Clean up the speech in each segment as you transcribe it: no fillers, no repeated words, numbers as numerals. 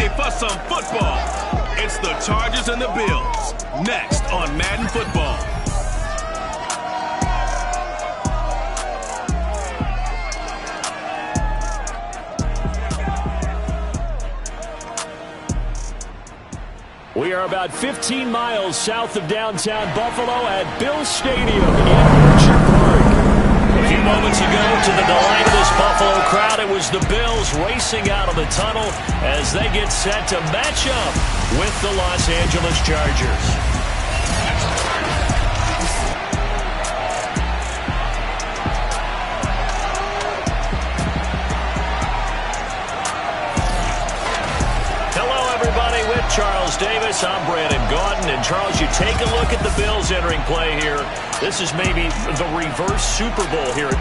ready for some football. It's the Chargers and the Bills. Next on Madden Football. We are about 15 miles south of downtown Buffalo at Bills Stadium in Orchard Park. A few moments ago, to the delight of this Buffalo crowd, it was the Bills racing out of the tunnel as they get set to match up with the Los Angeles Chargers. Charles Davis, I'm Brandon Gaudin, and Charles, you take a look at the Bills entering play here. This is maybe the reverse Super Bowl here at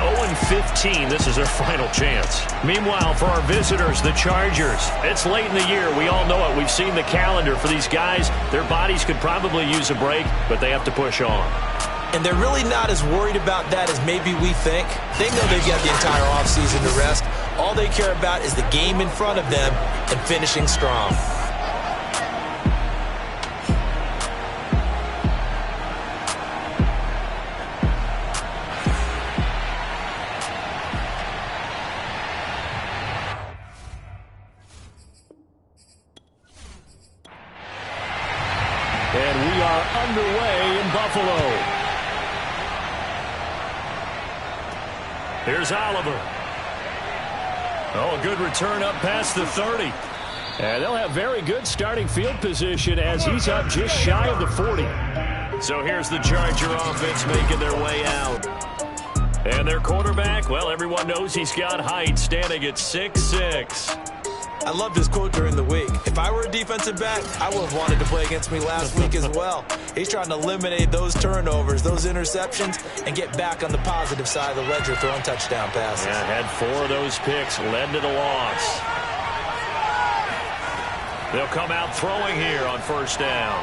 0-15. This is their final chance. Meanwhile, for our visitors, the Chargers, it's late in the year. We all know it. We've seen the calendar for these guys. Their bodies could probably use a break, but they have to push on. And they're really not as worried about that as maybe we think. They know they've got the entire offseason to rest. All they care about is the game in front of them and finishing strong. And we are underway in Buffalo. Here's Oliver. Oh, a good return up past the 30. And they'll have very good starting field position as he's up just shy of the 40. So here's the Charger offense making their way out. And their quarterback, well, everyone knows he's got height, standing at 6'6". I loved his quote during the week. If I were a defensive back, I would have wanted to play against me last week as well. He's trying to eliminate those turnovers, those interceptions, and get back on the positive side of the ledger throwing touchdown passes. Yeah, had 4 of those picks, led to the loss. They'll come out throwing here on first down.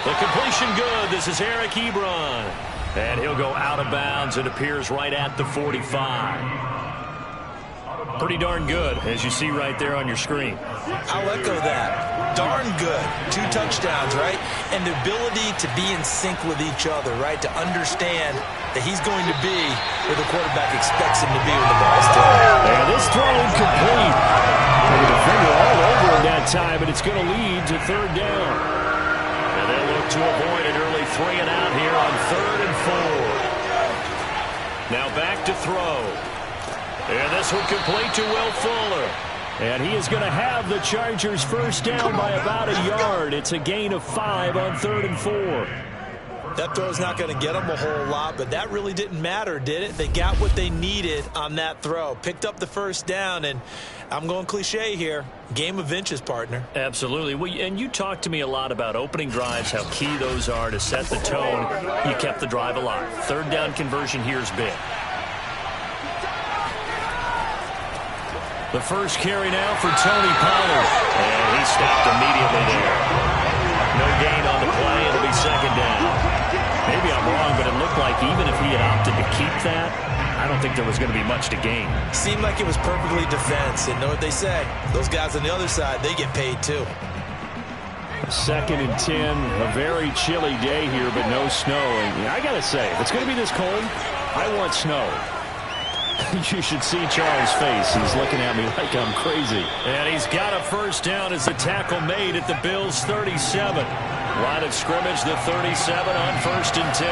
The completion good. This is Eric Ebron. And he'll go out of bounds. It appears right at the 45. Pretty darn good, as you see right there on your screen. I'll echo that. Darn good. 2 touchdowns, right? And the ability to be in sync with each other, right? To understand that he's going to be where the quarterback expects him to be when the ball's thrown. And this throw incomplete. And the defender all over him that time, and it's going to lead to third down. And they'll look to avoid an early 3 and out here on 3rd and 4. Now back to throw. And this will complete to Will Fuller. And he is going to have the Chargers first down by about a yard. It's a gain of 5 on 3rd and 4. That throw's not going to get them a whole lot, but that really didn't matter, did it? They got what they needed on that throw. Picked up the first down, and I'm going cliche here. Game of inches, partner. Absolutely. Well, and you talked to me a lot about opening drives, how key those are to set the tone. You kept the drive alive. 3rd down conversion here is big. The first carry now for Tony Pollard. And he stopped immediately there. No gain on the play. It'll be 2nd down. Maybe I'm wrong, but it looked like even if he had opted to keep that, I don't think there was going to be much to gain. Seemed like it was perfectly defense. And know what they say? Those guys on the other side, they get paid too. 2nd and 10. A very chilly day here, but no snow. And I got to say, if it's going to be this cold, I want snow. You should see Charles' face. He's looking at me like I'm crazy. And he's got a first down as the tackle made at the Bills' 37. Line of scrimmage, the 37 on 1st and 10.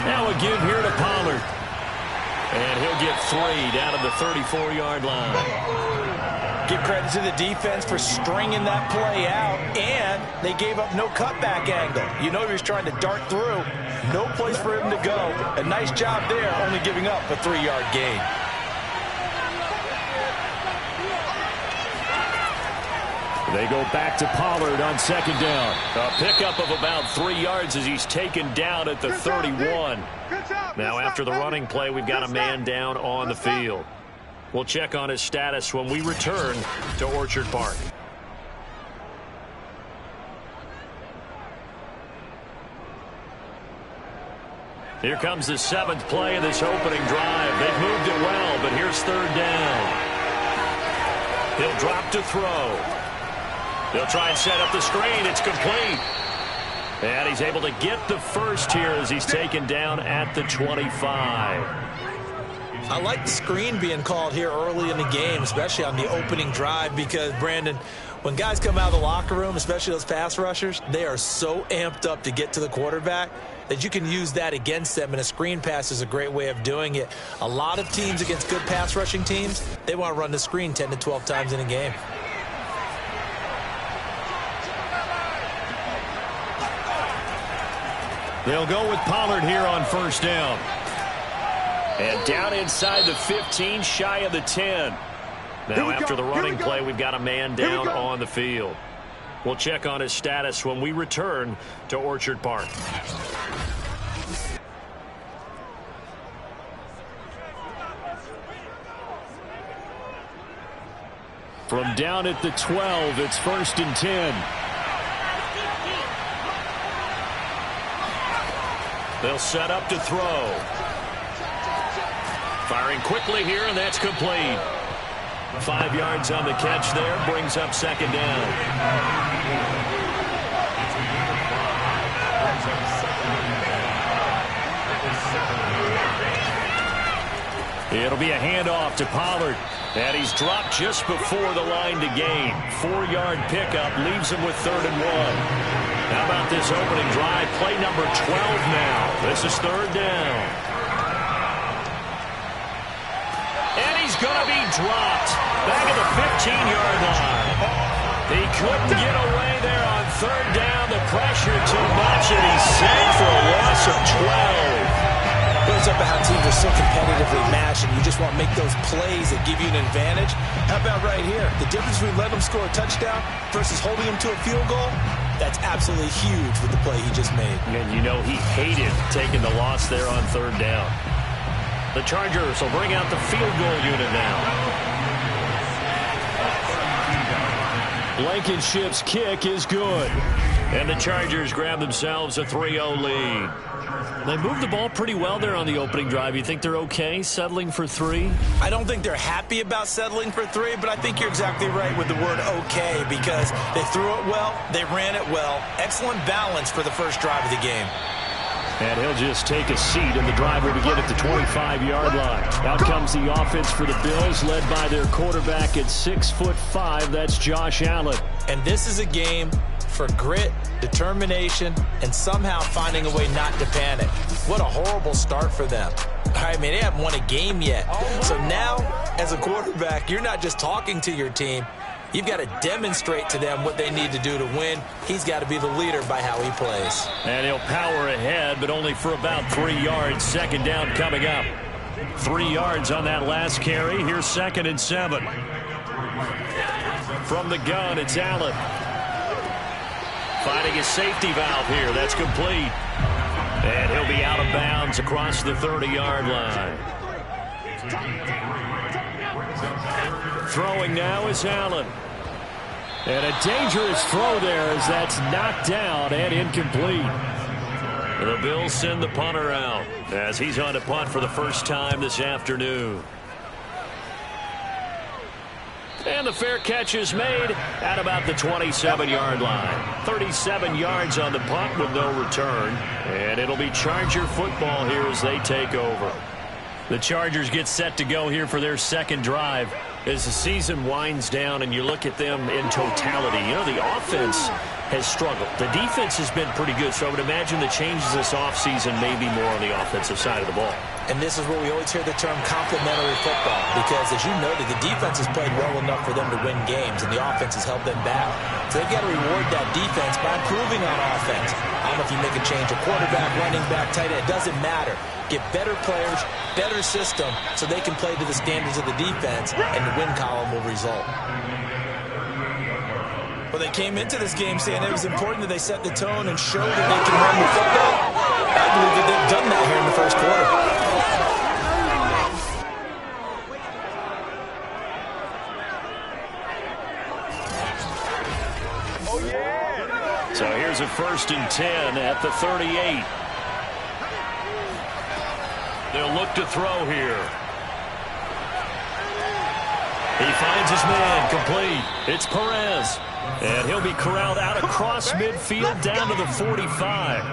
Now a give here to Pollard. And he'll get 3 down to the 34-yard line. Give credit to the defense for stringing that play out, and they gave up no cutback angle. You know he was trying to dart through. No place for him to go. A nice job there, only giving up a 3-yard gain. They go back to Pollard on 2nd down. A pickup of about 3 yards as he's taken down at the 31. Now after the running play, we've got a man down on the field. We'll check on his status when we return to Orchard Park. Here comes the 7th play of this opening drive. They've moved it well, but here's 3rd down. He'll drop to throw. They'll try and set up the screen. It's complete. And he's able to get the first here as he's taken down at the 25. I like the screen being called here early in the game, especially on the opening drive, because, Brandon, when guys come out of the locker room, especially those pass rushers, they are so amped up to get to the quarterback that you can use that against them, and a screen pass is a great way of doing it. A lot of teams against good pass rushing teams, they want to run the screen 10 to 12 times in a game. They'll go with Pollard here on first down. And down inside the 15, shy of the 10. Now after the running play, we've got a man down on the field. We'll check on his status when we return to Orchard Park. From down at the 12, it's 1st and 10. They'll set up to throw. Firing quickly here, and that's complete. 5 yards on the catch there, brings up 2nd down. It'll be a handoff to Pollard. And he's dropped just before the line to gain. 4-yard pickup leaves him with 3rd and 1. How about this opening drive? Play number 12 now. This is 3rd down. And he's going to be dropped. Back at the 15-yard line. He couldn't get away there on 3rd down. The pressure too much, and he's sacked for a loss of 12. It's up how teams are so competitively matched, and you just want to make those plays that give you an advantage. How about right here? The difference between letting them score a touchdown versus holding them to a field goal, that's absolutely huge with the play he just made. And you know he hated taking the loss there on 3rd down. The Chargers will bring out the field goal unit now. Blankenship's kick is good. And the Chargers grab themselves a 3-0 lead. They moved the ball pretty well there on the opening drive. You think they're okay settling for 3? I don't think they're happy about settling for 3, but I think you're exactly right with the word okay, because they threw it well, they ran it well. Excellent balance for the first drive of the game. And he'll just take a seat, and the drive will begin at the 25-yard line. Out comes the offense for the Bills, led by their quarterback at 6'5". That's Josh Allen. And this is a game for grit, determination, and somehow finding a way not to panic. What a horrible start for them. I mean, they haven't won a game yet. So now, as a quarterback, you're not just talking to your team. You've got to demonstrate to them what they need to do to win. He's got to be the leader by how he plays. And he'll power ahead, but only for about 3 yards. 2nd down coming up. 3 yards on that last carry. Here's 2nd and 7. From the gun, it's Allen. Finding a safety valve here. That's complete. And he'll be out of bounds across the 30-yard line. Throwing now is Allen. And a dangerous throw there as that's knocked down and incomplete. The Bills send the punter out as he's on to punt for the first time this afternoon. And the fair catch is made at about the 27-yard line. 37 yards on the punt with no return. And it'll be Charger football here as they take over. The Chargers get set to go here for their 2nd drive. As the season winds down and you look at them in totality, you know, the offense has struggled. The defense has been pretty good, so I would imagine the changes this offseason may be more on the offensive side of the ball. And this is where we always hear the term complementary football, because as you noted, the defense has played well enough for them to win games, and the offense has held them back. So they've got to reward that defense by improving on offense. I don't know if you make a change, a quarterback, running back, tight end, it doesn't matter. Get better players, better system, so they can play to the standards of the defense, and the win column will result. Well, they came into this game saying it was important that they set the tone and show that they can run the football. I believe that they've done that here in the first quarter. So here's a 1st and 10 at the 38. They'll look to throw here. He finds his man, complete. It's Perez. And he'll be corralled out across midfield down to the 45.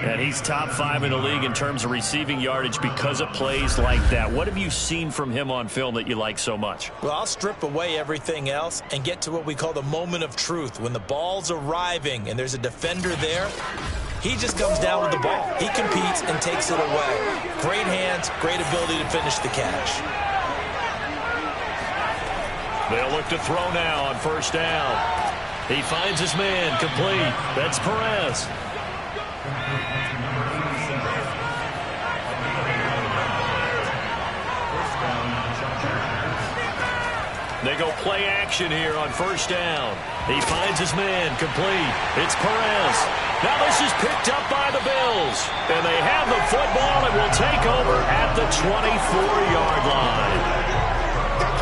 And he's top 5 in the league in terms of receiving yardage because of plays like that. What have you seen from him on film that you like so much? Well, I'll strip away everything else and get to what we call the moment of truth. When the ball's arriving and there's a defender there, he just comes down with the ball. He competes and takes it away. Great hands, great ability to finish the catch. They'll look to throw now on first down. He finds his man, complete. That's Perez. They go play action here on first down. He finds his man, complete. It's Perez. Now this is picked up by the Bills. And they have the football and will take over at the 24-yard line.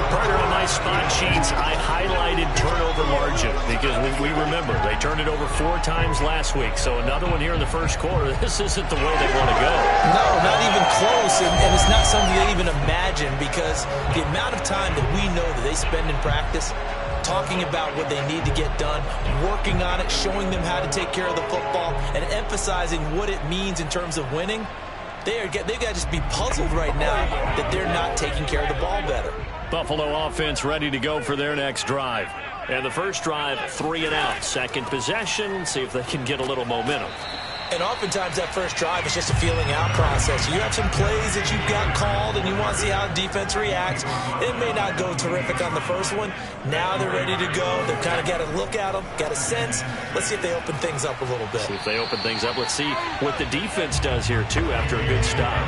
Right on my spot sheets, I highlighted turnover margin because we remember they turned it over 4 times last week. So another one here in the first quarter. This isn't the way they want to go. No, not even close. And it's not something they even imagine because the amount of time that we know that they spend in practice talking about what they need to get done, working on it, showing them how to take care of the football, and emphasizing what it means in terms of winning, they've got to just be puzzled right now that they're not taking care of the ball better. Buffalo offense ready to go for their next drive. And the first drive, 3 and out. Second possession, see if they can get a little momentum. And oftentimes that first drive is just a feeling out process. You have some plays that you've got called and you want to see how the defense reacts. It may not go terrific on the first one. Now they're ready to go. They've kind of got to look at them, got a sense. Let's see if they open things up a little bit. See if they open things up. Let's see what the defense does here, too, after a good stop.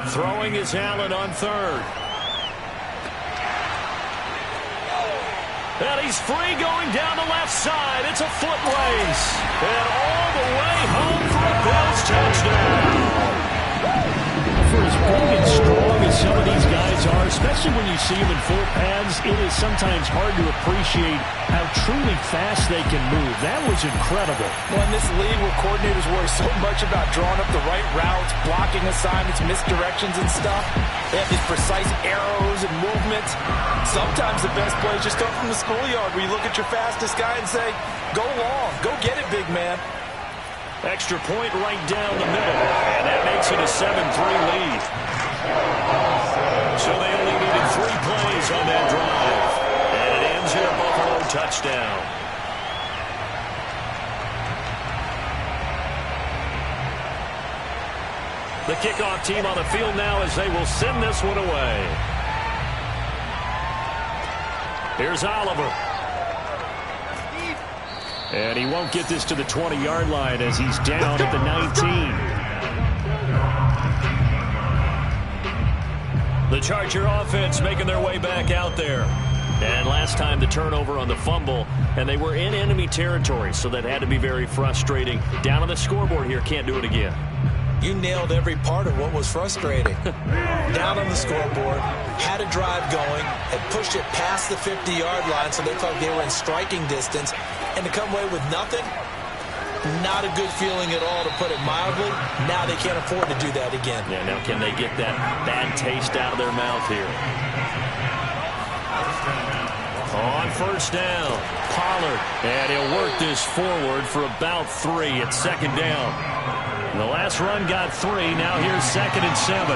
Throwing is Allen on third. And he's free going down the left side. It's a foot race. And all the way home for a Bills touchdown. For as big and strong as some of these guys are, especially when you see them in full pads, it is sometimes hard to appreciate how truly fast they can move. That was incredible. Well, in this league where coordinators worry so much about drawing up the right routes, blocking assignments, misdirections and stuff, they have these precise arrows and movements. Sometimes the best plays just come from the schoolyard where you look at your fastest guy and say, go long, go get it, big man. Extra point right down the middle, and that makes it a 7-3 lead. So they only needed 3 plays on that drive, and it ends in a Buffalo touchdown. The kickoff team on the field now as they will send this one away. Here's Oliver. And he won't get this to the 20-yard line as he's down at the 19. The Charger offense making their way back out there. And last time the turnover on the fumble, and they were in enemy territory, so that had to be very frustrating. Down on the scoreboard here, can't do it again. You nailed every part of what was frustrating. Down on the scoreboard, had a drive going, had pushed it past the 50-yard line so they felt they were in striking distance, and to come away with nothing, not a good feeling at all, to put it mildly. Now they can't afford to do that again. Yeah, now can they get that bad taste out of their mouth here? On first down, Pollard, and he'll work this forward for about 3 at second down. The last run got 3. Now here's 2nd and 7.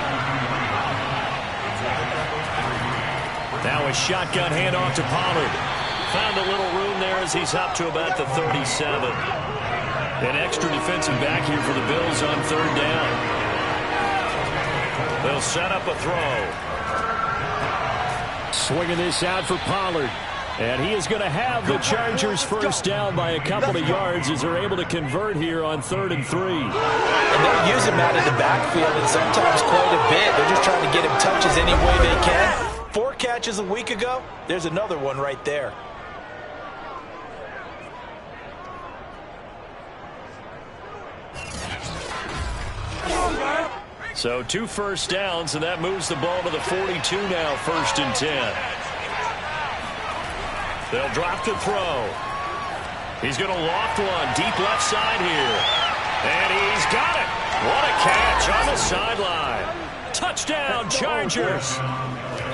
Now a shotgun handoff to Pollard. Found a little room there as he's up to about the 37. An extra defensive back here for the Bills on 3rd down. They'll set up a throw. Swinging this out for Pollard. And he is going to have the Chargers first down by a couple of yards as they're able to convert here on 3rd and 3. And they'll use him out in the backfield, and sometimes quite a bit. They're just trying to get him touches any way they can. 4 catches a week ago. There's another one right there. So 2 first downs, and that moves the ball to the 42 now, 1st and 10. They'll drop the throw. He's going to loft one deep left side here. And he's got it. What a catch on the sideline. Touchdown, Chargers.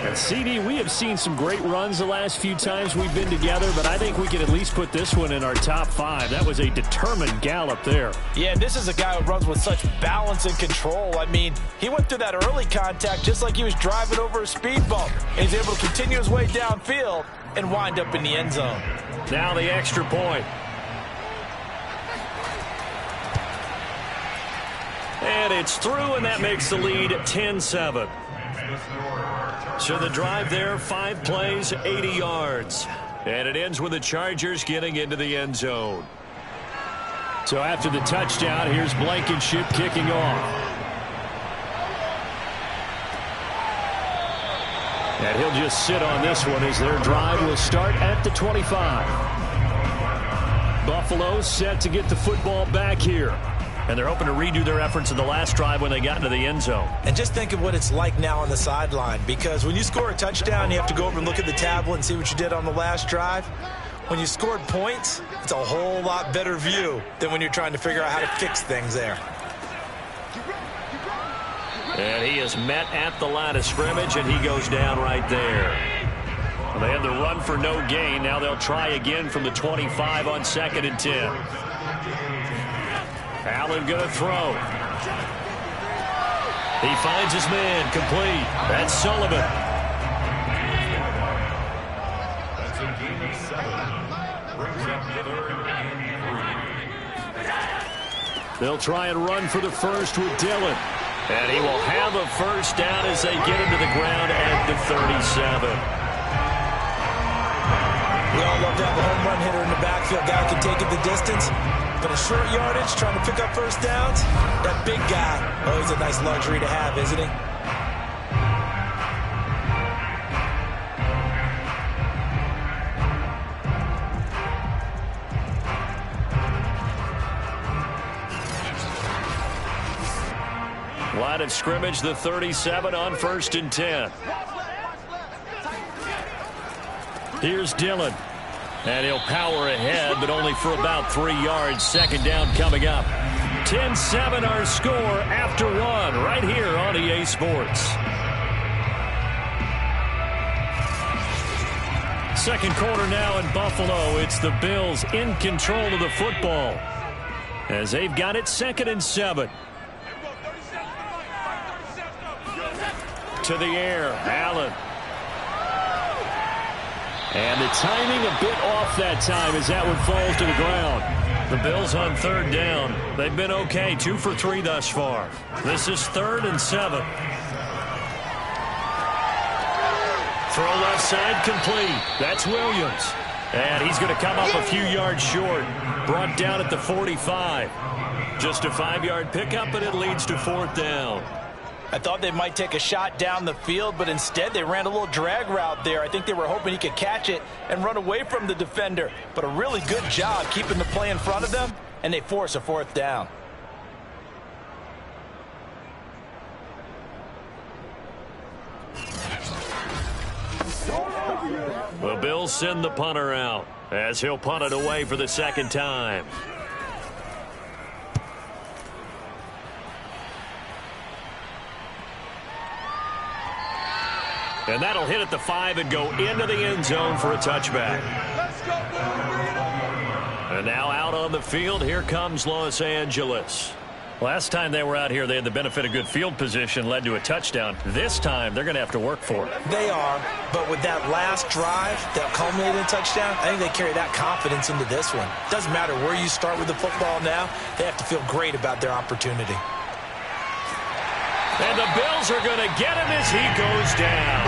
And CD, we have seen some great runs the last few times we've been together, but I think we can at least put this one in our top 5. That was a determined gallop there. Yeah, and this is a guy who runs with such balance and control. I mean, he went through that early contact just like he was driving over a speed bump. And he's able to continue his way downfield and wind up in the end zone. Now the extra point. And it's through, and that makes the lead 10-7. So the drive there, 5 plays, 80 yards. And it ends with the Chargers getting into the end zone. So after the touchdown, here's Blankenship kicking off. And he'll just sit on this one as their drive will start at the 25. Buffalo set to get the football back here. And they're hoping to redo their efforts in the last drive when they got into the end zone. And just think of what it's like now on the sideline, because when you score a touchdown, you have to go over and look at the tablet and see what you did on the last drive. When you scored points, it's a whole lot better view than when you're trying to figure out how to fix things there. And he is met at the line of scrimmage, and he goes down right there. Well, they had the run for no gain. Now they'll try again from the 25 on 2nd and 10. Allen going to throw. He finds his man complete. That's Sullivan. That's a gain of 7. Brings up 3rd and 3. They'll try and run for the first with Dillon. And he will have a first down as they get into the ground at the 37. We all love to have a home run hitter in the backfield. Guy can take it the distance. But a short yardage, trying to pick up first downs, that big guy, always a nice luxury to have, isn't he? Line of scrimmage, the 37 on 1st and 10. Here's Dillon. And he'll power ahead, but only for about 3 yards. 2nd down coming up. 10-7 our score after 1 right here on EA Sports. Second quarter now in Buffalo. It's the Bills in control of the football as they've got it 2nd and 7. To the air, Allen. And the timing a bit off that time as that one falls to the ground. The Bills on 3rd down. They've been okay, 2 for 3 thus far. This is 3rd and 7. Throw left side complete. That's Williams. And he's going to come up a few yards short. Brought down at the 45. Just a 5-yard pickup, and it leads to 4th down. I thought they might take a shot down the field, but instead they ran a little drag route there. I think they were hoping he could catch it and run away from the defender. But a really good job keeping the play in front of them, and they force a 4th down. The Bills send the punter out as he'll punt it away for the 2nd time. And that'll hit at the 5 and go into the end zone for a touchback. And now out on the field, here comes Los Angeles. Last time they were out here, they had the benefit of good field position, led to a touchdown. This time, they're going to have to work for it. They are, but with that last drive that culminated in a touchdown, I think they carry that confidence into this one. Doesn't matter where you start with the football now, they have to feel great about their opportunity. And the Bills are going to get him as he goes down.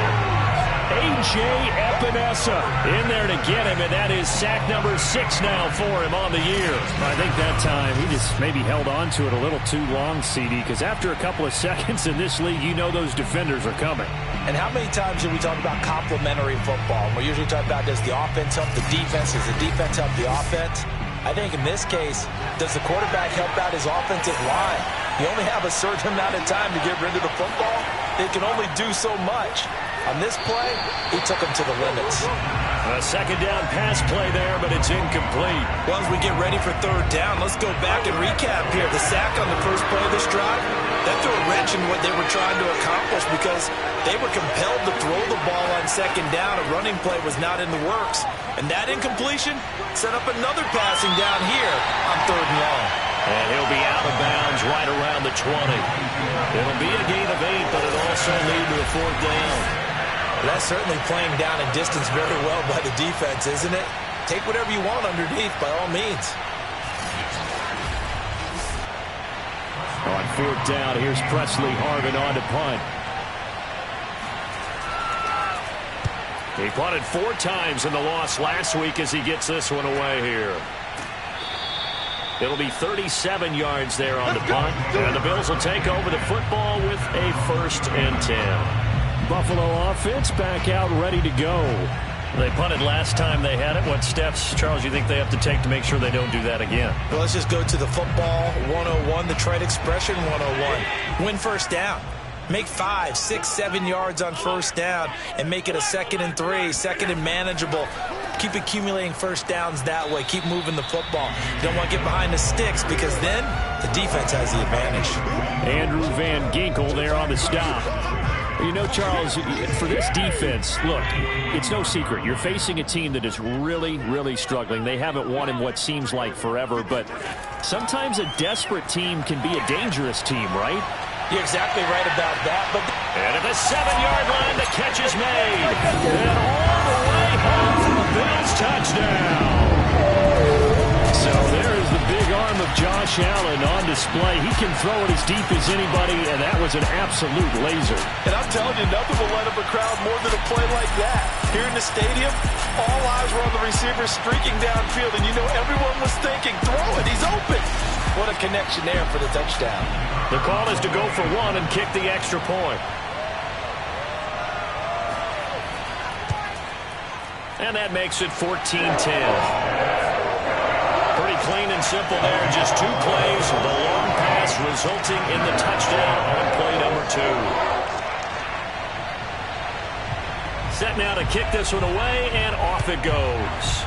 A.J. Epinesa in there to get him, and that is sack number 6 now for him on the year. I think that time he just maybe held on to it a little too long, CD, because after a couple of seconds in this league, you know those defenders are coming. And how many times do we talk about complementary football? We usually talk about, does the offense help the defense? Does the defense help the offense? I think in this case, does the quarterback help out his offensive line? You only have a certain amount of time to get rid of the football. they can only do so much. On this play, he took them to the limits. A second down pass play there, but it's incomplete. Well, as we get ready for third down, let's go back and recap here. The sack on the first play of this drive, that threw a wrench in what they were trying to accomplish because they were compelled to throw the ball on second down. A running play was not in the works. And that incompletion set up another passing down here on third and long. And he'll be out of bounds right around the 20. It'll be a gain of 8, but it'll also lead to a fourth down. That's certainly playing down in distance very well by the defense, isn't it? Take whatever you want underneath, by all means. On fourth down, here's Presley Harvin on to punt. He punted 4 times in the loss last week as he gets this one away here. It'll be 37 yards there on the punt, and the Bills will take over the football with a 1st and 10. Buffalo offense back out ready to go. They punted last time they had it. What steps, Charles, you think they have to take to make sure they don't do that again? Well, let's just go to the football 101, the trade expression 101. Win first down. Make 5, 6, 7 yards on first down and make it a 2nd and 3, 2nd and manageable. Keep accumulating first downs that way. Keep moving the football. You don't want to get behind the sticks because then the defense has the advantage. Andrew Van Ginkel there on the stop. You know, Charles, for this defense, look, it's no secret. You're facing a team that is really, really struggling. They haven't won in what seems like forever, but sometimes a desperate team can be a dangerous team, right? You're exactly right about that. But and at the 7-yard line, the catch is made. And all the way home for the Bills touchdown. So there is the big arm of Josh Allen on display. He can throw it as deep as anybody, and that was an absolute laser. And I'm telling you, nothing will light up a crowd more than a play like that. Here in the stadium, all eyes were on the receiver streaking downfield, and you know everyone was thinking, throw it, he's open. What a connection there for the touchdown. The call is to go for 1 and kick the extra point. And that makes it 14-10. Pretty clean and simple there. Just 2 plays. The long pass resulting in the touchdown on play number 2. Set now to kick this one away, and off it goes.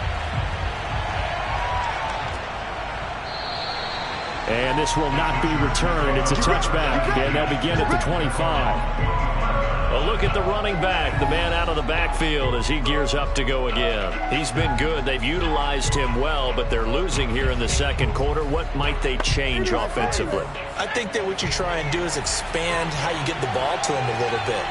And this will not be returned. It's a touchback, and they'll begin at the 25. A look at the running back, the man out of the backfield as he gears up to go again. He's been good. They've utilized him well, but they're losing here in the second quarter. What might they change offensively? I think that what you try and do is expand how you get the ball to him a little bit.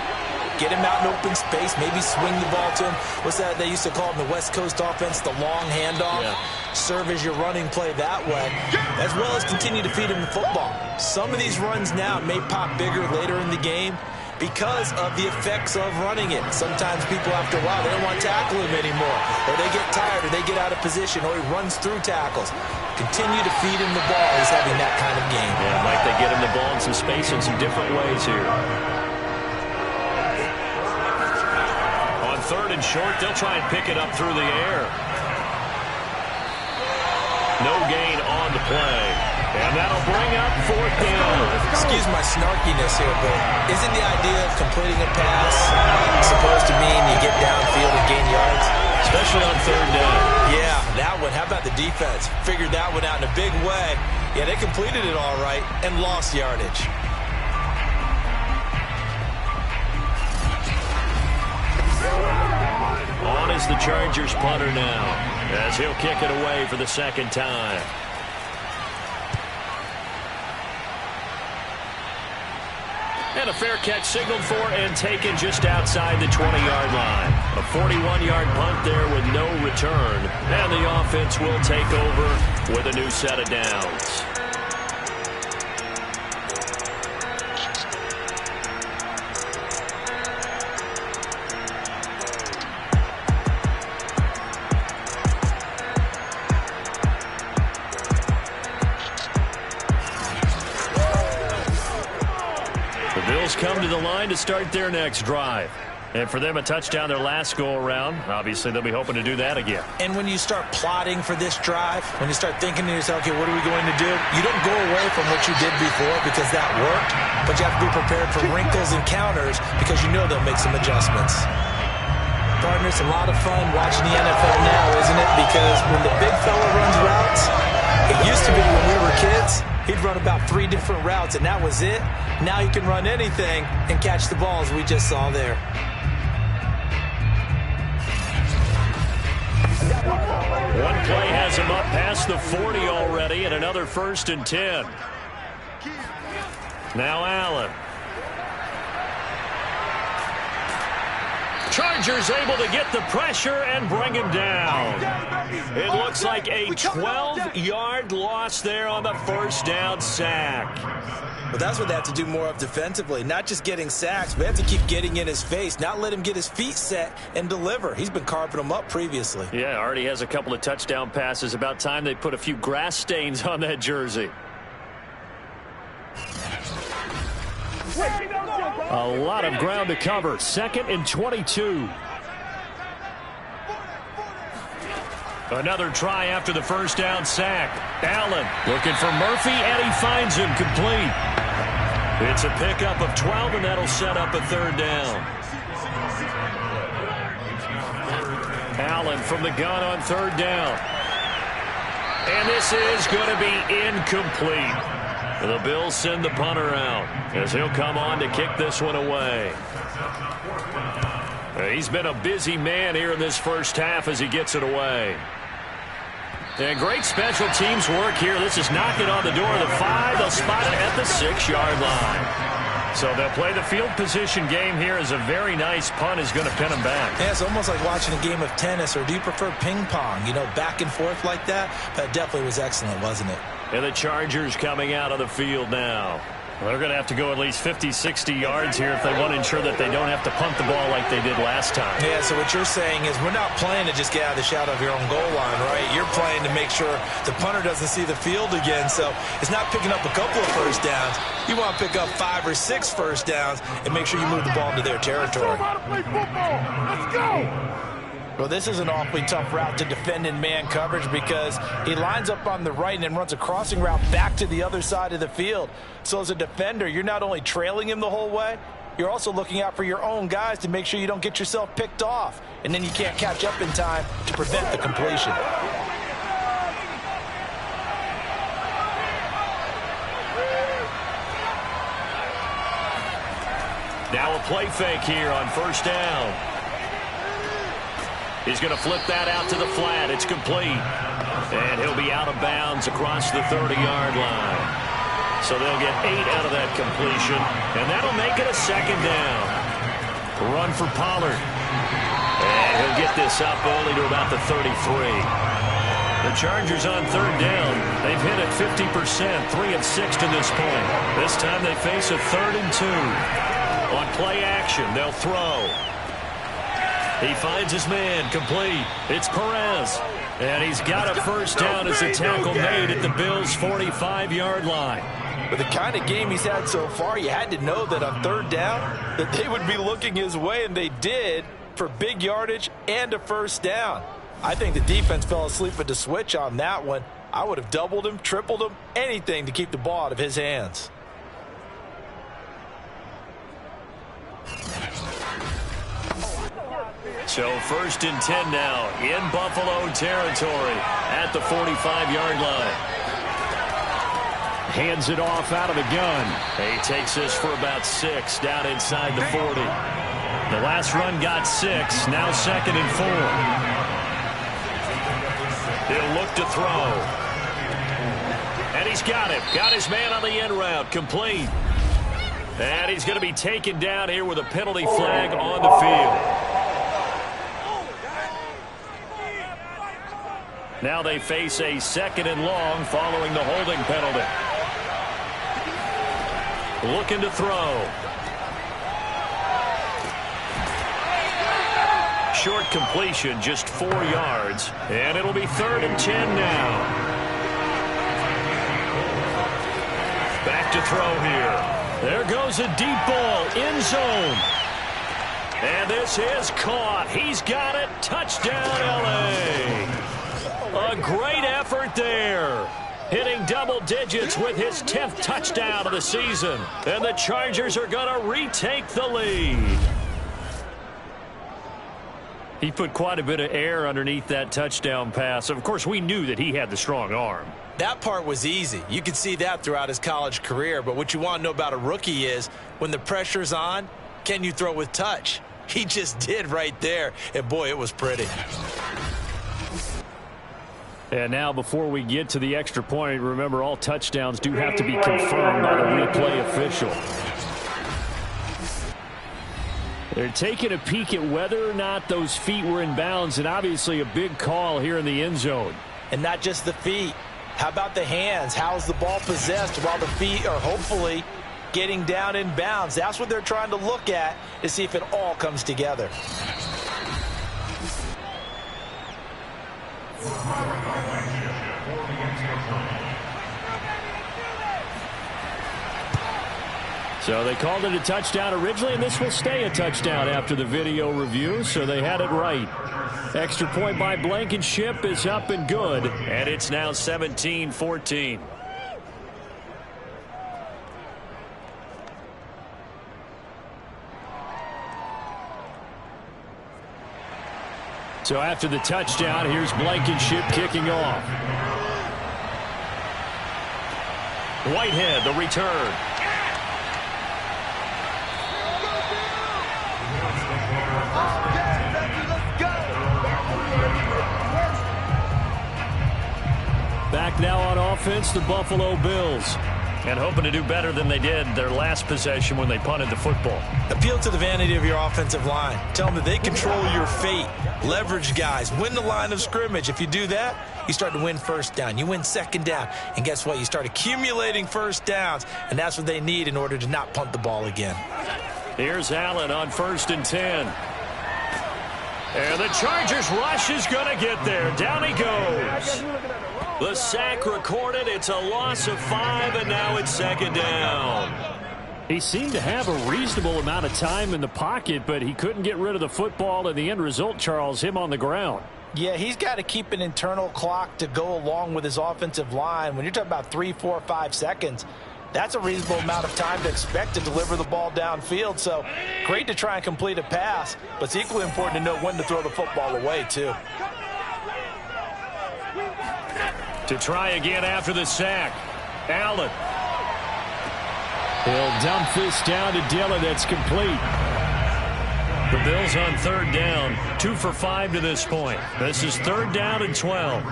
Get him out in open space, maybe swing the ball to him. What's that they used to call it in the West Coast offense, the long handoff? Yeah. Serve as your running play that way, as well as continue to feed him the football. Some of these runs now may pop bigger later in the game because of the effects of running it. Sometimes people, after a while, they don't want to tackle him anymore, or they get tired, or they get out of position, or he runs through tackles. Continue to feed him the ball. He's having that kind of game. Yeah, like they get him the ball in some space in some different ways here. On 3rd and short, they'll try and pick it up through the air. No gain on the play. And that'll bring up 4th down. Excuse my snarkiness here, but isn't the idea of completing a pass supposed to mean you get downfield and gain yards? Especially on 3rd down. Yeah, that one. How about the defense? Figured that one out in a big way. Yeah, they completed it all right and lost yardage. On is the Chargers punter now, as he'll kick it away for the 2nd time. And a fair catch signaled for and taken just outside the 20-yard line. A 41-yard punt there with no return. And the offense will take over with a new set of downs. Come to the line to start their next drive. And for them, a touchdown their last go-around. Obviously, they'll be hoping to do that again. And when you start plotting for this drive, when you start thinking to yourself, okay, what are we going to do? You don't go away from what you did before because that worked, but you have to be prepared for wrinkles and counters because you know they'll make some adjustments. Partner, it's a lot of fun watching the NFL now, isn't it? Because when the big fella runs routes, it used to be when we were kids, he'd run about 3 different routes, and that was it. Now he can run anything and catch the balls we just saw there. One play has him up past the 40 already, and another 1st and 10. Now Allen. Chargers able to get the pressure and bring him down. It looks like a 12-yard loss there on the 1st down sack. Well, that's what they have to do more of defensively. Not just getting sacks, but they have to keep getting in his face, not let him get his feet set and deliver. He's been carving them up previously. Yeah, already has a couple of touchdown passes. About time they put a few grass stains on that jersey. A lot of ground to cover. 2nd and 22. Another try after the 1st down sack. Allen looking for Murphy, and he finds him complete. It's a pickup of 12, and that'll set up a 3rd down. Allen from the gun on 3rd down. And this is going to be incomplete. The Bills send the punter out as he'll come on to kick this one away. He's been a busy man here in this 1st half as he gets it away. And great special teams work here. This is knocking on the door of the 5. They'll spot it at the 6-yard line. So they'll play the field position game here as a very nice punt is going to pin them back. Yeah, it's almost like watching a game of tennis, or do you prefer ping pong? You know, back and forth like that? That definitely was excellent, wasn't it? And the Chargers coming out of the field now. Well, they're going to have to go at least 50, 60 yards here if they want to ensure that they don't have to punt the ball like they did last time. Yeah, so what you're saying is we're not playing to just get out of the shadow of your own goal line, right? You're playing to make sure the punter doesn't see the field again. So it's not picking up a couple of 1st downs. You want to pick up 5 or 6 1st downs and make sure you move the ball into their territory. Let's go! Well, this is an awfully tough route to defend in man coverage because he lines up on the right and then runs a crossing route back to the other side of the field. So as a defender, you're not only trailing him the whole way, you're also looking out for your own guys to make sure you don't get yourself picked off. And then you can't catch up in time to prevent the completion. Now a play fake here on 1st down. He's going to flip that out to the flat. It's complete. And he'll be out of bounds across the 30-yard line. So they'll get 8 out of that completion. And that'll make it a 2nd down. Run for Pollard. And he'll get this up only to about the 33. The Chargers on 3rd down. They've hit it 50%, 3 of 6 to this point. This time they face a 3rd and 2. On play action, they'll throw. He finds his man, complete. It's Perez. And he's got a 1st down as the tackle made at the Bills' 45-yard line. With the kind of game he's had so far, you had to know that on 3rd down that they would be looking his way, and they did, for big yardage and a 1st down. I think the defense fell asleep at the switch on that one. I would have doubled him, tripled him, anything to keep the ball out of his hands. So 1st and 10 now in Buffalo territory at the 45-yard line. Hands it off out of the gun. He takes this for about 6 down inside the 40. The last run got 6. Now 2nd and 4. He'll look to throw. And he's got it. Got his man on the end route. Complete. And he's going to be taken down here with a penalty flag on the field. Now they face a 2nd and long following the holding penalty. Looking to throw. Short completion, just 4 yards. And it'll be 3rd and 10 now. Back to throw here. There goes a deep ball, end zone. And this is caught. He's got it. Touchdown, L.A. A great effort there. Hitting double digits with his 10th touchdown of the season. And the Chargers are going to retake the lead. He put quite a bit of air underneath that touchdown pass. Of course, we knew that he had the strong arm. That part was easy. You could see that throughout his college career. But what you want to know about a rookie is when the pressure's on, can you throw with touch? He just did right there. And, boy, it was pretty. And now before we get to the extra point, remember all touchdowns do have to be confirmed by the replay official. They're taking a peek at whether or not those feet were in bounds, and obviously a big call here in the end zone. And not just the feet. How about the hands? How's the ball possessed while the feet are hopefully getting down in bounds? That's what they're trying to look at to see if it all comes together. So they called it a touchdown originally, and this will stay a touchdown after the video review, so they had it right. Extra point by Blankenship is up and good, and it's now 17-14. So after the touchdown, here's Blankenship kicking off. Whitehead, the return. Back now on offense, the Buffalo Bills. And hoping to do better than they did their last possession when they punted the football. Appeal to the vanity of your offensive line. Tell them that they control your fate. Leverage guys. Win the line of scrimmage. If you do that, you start to win first down. You win second down. And guess what? You start accumulating first downs. And that's what they need in order to not punt the ball again. Here's Allen on 1st and 10. And the Chargers rush is going to get there. Down he goes. The sack recorded. It's a loss of 5, and now it's second down. He seemed to have a reasonable amount of time in the pocket, but he couldn't get rid of the football, and the end result, Charles, him on the ground. Yeah, he's got to keep an internal clock to go along with his offensive line. When you're talking about 3, 4, 5 seconds, that's a reasonable amount of time to expect to deliver the ball downfield. So great to try and complete a pass, but it's equally important to know when to throw the football away, too. To try again after the sack. Allen. He'll dump this down to Dillon. It's complete. The Bills on 3rd down. 2 for 5 to this point. This is 3rd down and 12.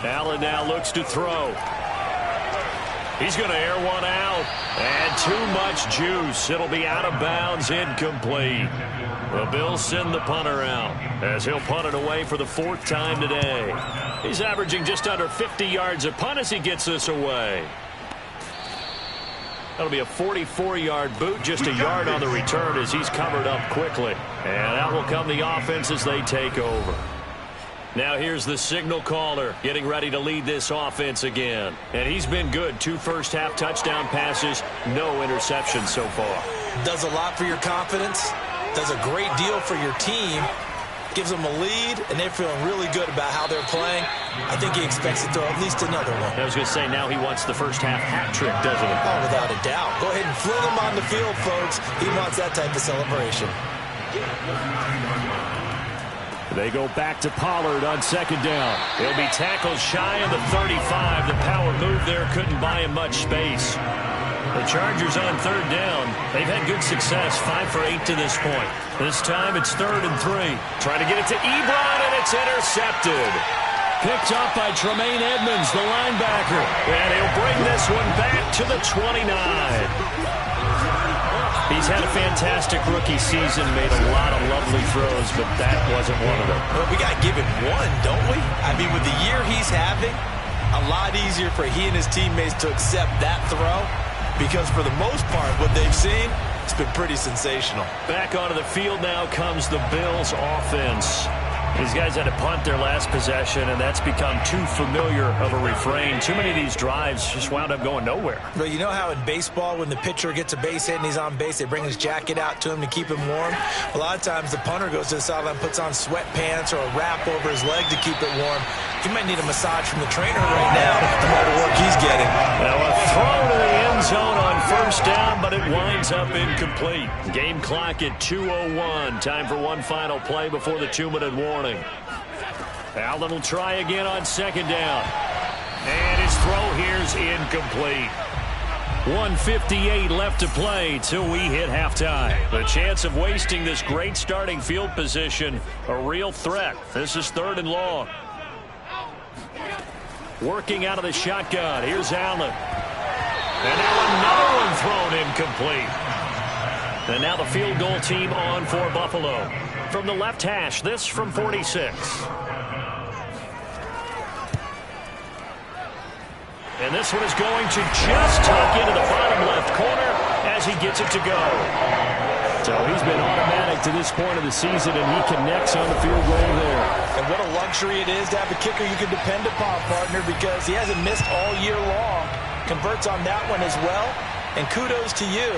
Allen now looks to throw. He's going to air one out. And too much juice. It'll be out of bounds, incomplete. The Bills send the punter out as he'll punt it away for the 4th time today. He's averaging just under 50 yards a punt as he gets this away. That'll be a 44-yard boot, just a yard on the return as he's covered up quickly. And out will come the offense as they take over. Now here's the signal caller getting ready to lead this offense again. And he's been good. 2 first-half touchdown passes, no interceptions so far. Does a lot for your confidence. Does a great deal for your team. Gives them a lead, and they're feeling really good about how they're playing. I think he expects to throw at least another one. I was going to say, now he wants the first-half hat trick, doesn't he? Oh, without a doubt. Go ahead and fling him on the field, folks. He wants that type of celebration. They go back to Pollard on 2nd down. He'll be tackled shy of the 35. The power move there couldn't buy him much space. The Chargers on 3rd down. They've had good success, 5 for 8 to this point. This time it's 3rd and 3. Trying to get it to Ebron, and it's intercepted. Picked up by Tremaine Edmonds, the linebacker. And he'll bring this one back to the 29. He's had a fantastic rookie season, made a lot of lovely throws, but that wasn't one of them. Well, we got to give him one, don't we? I mean, with the year he's having, a lot easier for he and his teammates to accept that throw. Because for the most part, what they've seen, it's been pretty sensational. Back onto the field now comes the Bills offense. These guys had to punt their last possession, and that's become too familiar of a refrain. Too many of these drives just wound up going nowhere. Well, you know how in baseball, when the pitcher gets a base hit and he's on base, they bring his jacket out to him to keep him warm? A lot of times the punter goes to the sideline, puts on sweatpants or a wrap over his leg to keep it warm. He might need a massage from the trainer right now, the amount of work he's getting. Now a throw to the end zone on first down, but it winds up incomplete. Game clock at 2:01. Time for one final play before the 2-minute warning. Allen will try again on second down. And his throw here's incomplete. 1:58 left to play till we hit halftime. The chance of wasting this great starting field position, a real threat. This is 3rd and long. Working out of the shotgun. Here's Allen. And now another one thrown incomplete. And now the field goal team on for Buffalo. From the left hash, this from 46. And this one is going to just tuck into the bottom left corner as he gets it to go. So he's been automatic to this point of the season, and he connects on the field goal there. And what a luxury it is to have a kicker you can depend upon, partner, because he hasn't missed all year long. Converts on that one as well. And kudos to you.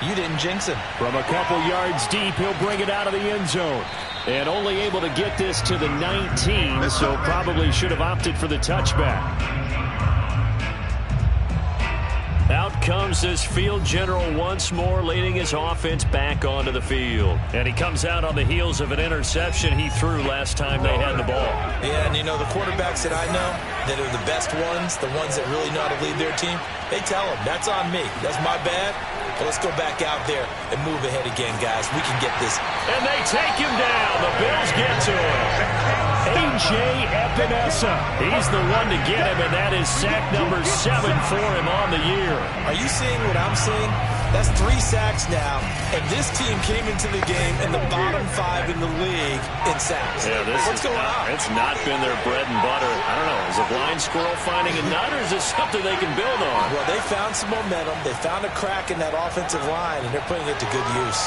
You didn't jinx him. From a couple yards deep, he'll bring it out of the end zone. And only able to get this to the 19, so probably should have opted for the touchback. Out comes this field general once more, leading his offense back onto the field. And he comes out on the heels of an interception he threw last time they had the ball. Yeah, and you know, the quarterbacks that I know that are the best ones, the ones that really know how to lead their team, they tell them, that's on me. That's my bad. Well, let's go back out there and move ahead again, guys. We can get this. And they take him down. The Bills get to him. A.J. Epinesa. He's the one to get him, and that is sack number 7 for him on the year. Are you seeing what I'm seeing? That's 3 sacks now, and this team came into the game in the bottom 5 in the league in sacks. Yeah, what's going on? It's not been their bread and butter. I don't know. Is a blind squirrel finding a nut, or is this something they can build on? Well, they found some momentum. They found a crack in that offensive line, and they're putting it to good use.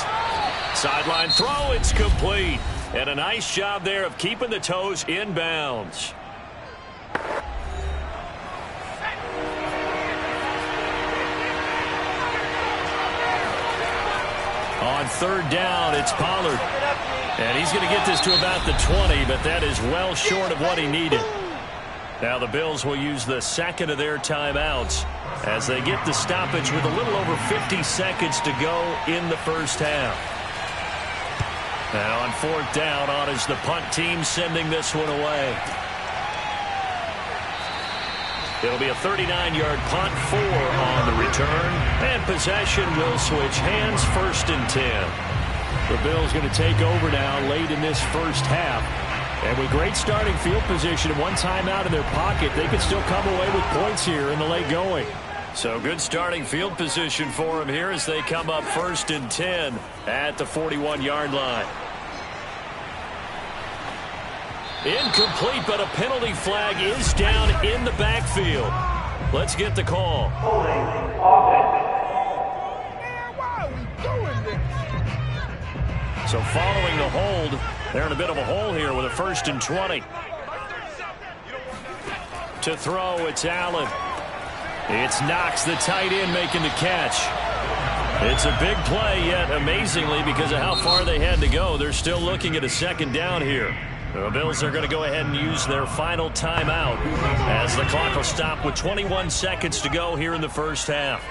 Sideline throw, it's complete. And a nice job there of keeping the toes inbounds. On 3rd down, it's Pollard. And he's going to get this to about the 20, but that is well short of what he needed. Now the Bills will use the second of their timeouts as they get the stoppage with a little over 50 seconds to go in the first half. Now on 4th down, on is the punt team sending this one away. It'll be a 39-yard punt, 4 on the return. And possession will switch hands, 1st and 10. The Bills going to take over now late in this first half. And with great starting field position and one timeout in their pocket, they could still come away with points here in the late going. So good starting field position for them here as they come up 1st and 10 at the 41-yard line. Incomplete, but a penalty flag is down in the backfield. Let's get the call. So following the hold, they're in a bit of a hole here with a 1st and 20. To throw, it's Allen. It's Knox, the tight end, making the catch. It's a big play, yet amazingly, because of how far they had to go, they're still looking at a 2nd down here. The Bills are going to go ahead and use their final timeout as the clock will stop with 21 seconds to go here in the first half.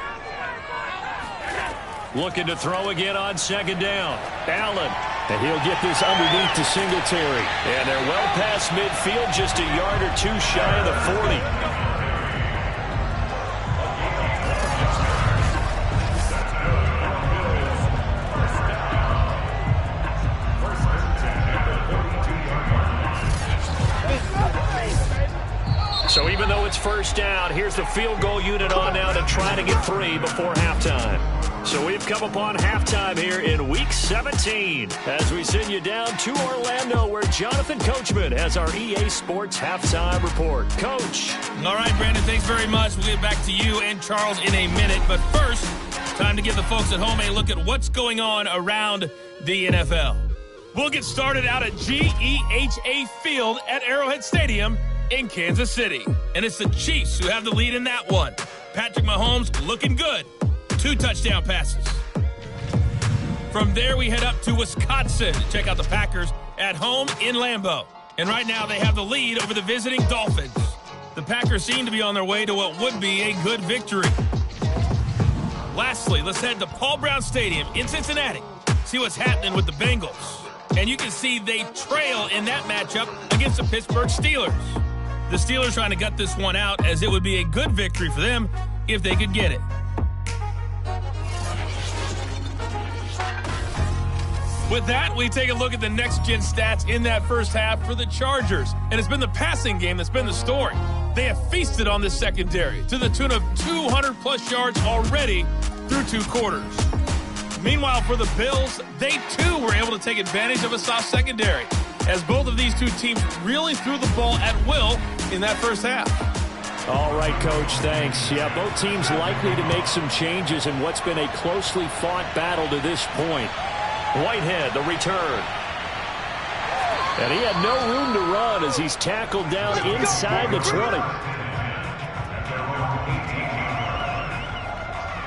Looking to throw again on 2nd down. Allen. And he'll get this underneath to Singletary. And they're well past midfield, just a yard or 2 shy of the 40. So even though it's 1st down, here's the field goal unit on now to try to get 3 before halftime. So we've come upon halftime here in Week 17 as we send you down to Orlando where Jonathan Coachman has our EA Sports Halftime Report. Coach. All right, Brandon, thanks very much. We'll get back to you and Charles in a minute. But first, time to give the folks at home a look at what's going on around the NFL. We'll get started out at GEHA Field at Arrowhead Stadium in Kansas City. And it's the Chiefs who have the lead in that one. Patrick Mahomes looking good. 2 touchdown passes. From there, we head up to Wisconsin to check out the Packers at home in Lambeau. And right now, they have the lead over the visiting Dolphins. The Packers seem to be on their way to what would be a good victory. Lastly, let's head to Paul Brown Stadium in Cincinnati. See what's happening with the Bengals. And you can see they trail in that matchup against the Pittsburgh Steelers. The Steelers trying to gut this one out, as it would be a good victory for them if they could get it. With that, we take a look at the next-gen stats in that first half for the Chargers. And it's been the passing game that's been the story. They have feasted on this secondary to the tune of 200-plus yards already through 2 quarters. Meanwhile, for the Bills, they too were able to take advantage of a soft secondary, as both of these 2 teams really threw the ball at will in that first half. All right, Coach, thanks. Yeah, both teams likely to make some changes in what's been a closely fought battle to this point. Whitehead, the return. And he had no room to run as he's tackled down inside the 20.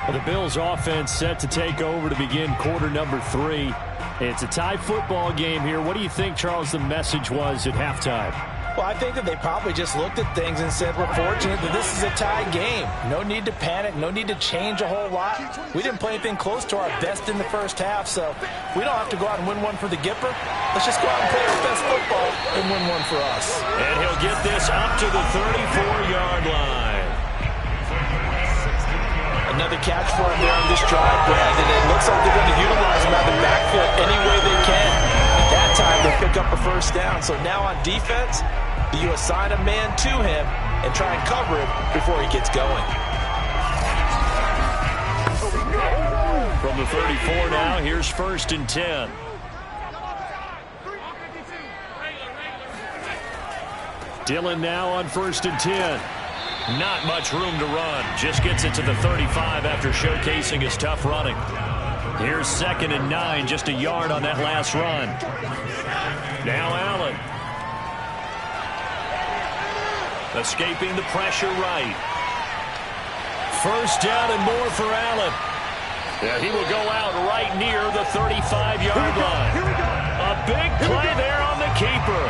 Well, the Bills offense set to take over to begin quarter number 3. It's a tie football game here. What do you think, Charles, the message was at halftime? Well, I think that they probably just looked at things and said, we're fortunate that this is a tie game. No need to panic. No need to change a whole lot. We didn't play anything close to our best in the first half, so we don't have to go out and win one for the Gipper. Let's just go out and play our best football and win one for us. And he'll get this up to the 34-yard line. Another catch for him there on this drive, Brandon. It looks like they're going to utilize him out of the backfield any way they can. That time they pick up a first down. So now on defense, do you assign a man to him and try and cover him before he gets going? From the 34 now, here's 1st and 10. Dillon now on 1st and 10. Not much room to run. Just gets it to the 35 after showcasing his tough running. Here's 2nd and 9, just a yard on that last run. Now Allen. Escaping the pressure right. First down and more for Allen. Yeah, he will go out right near the 35-yard line. A big play there on the keeper.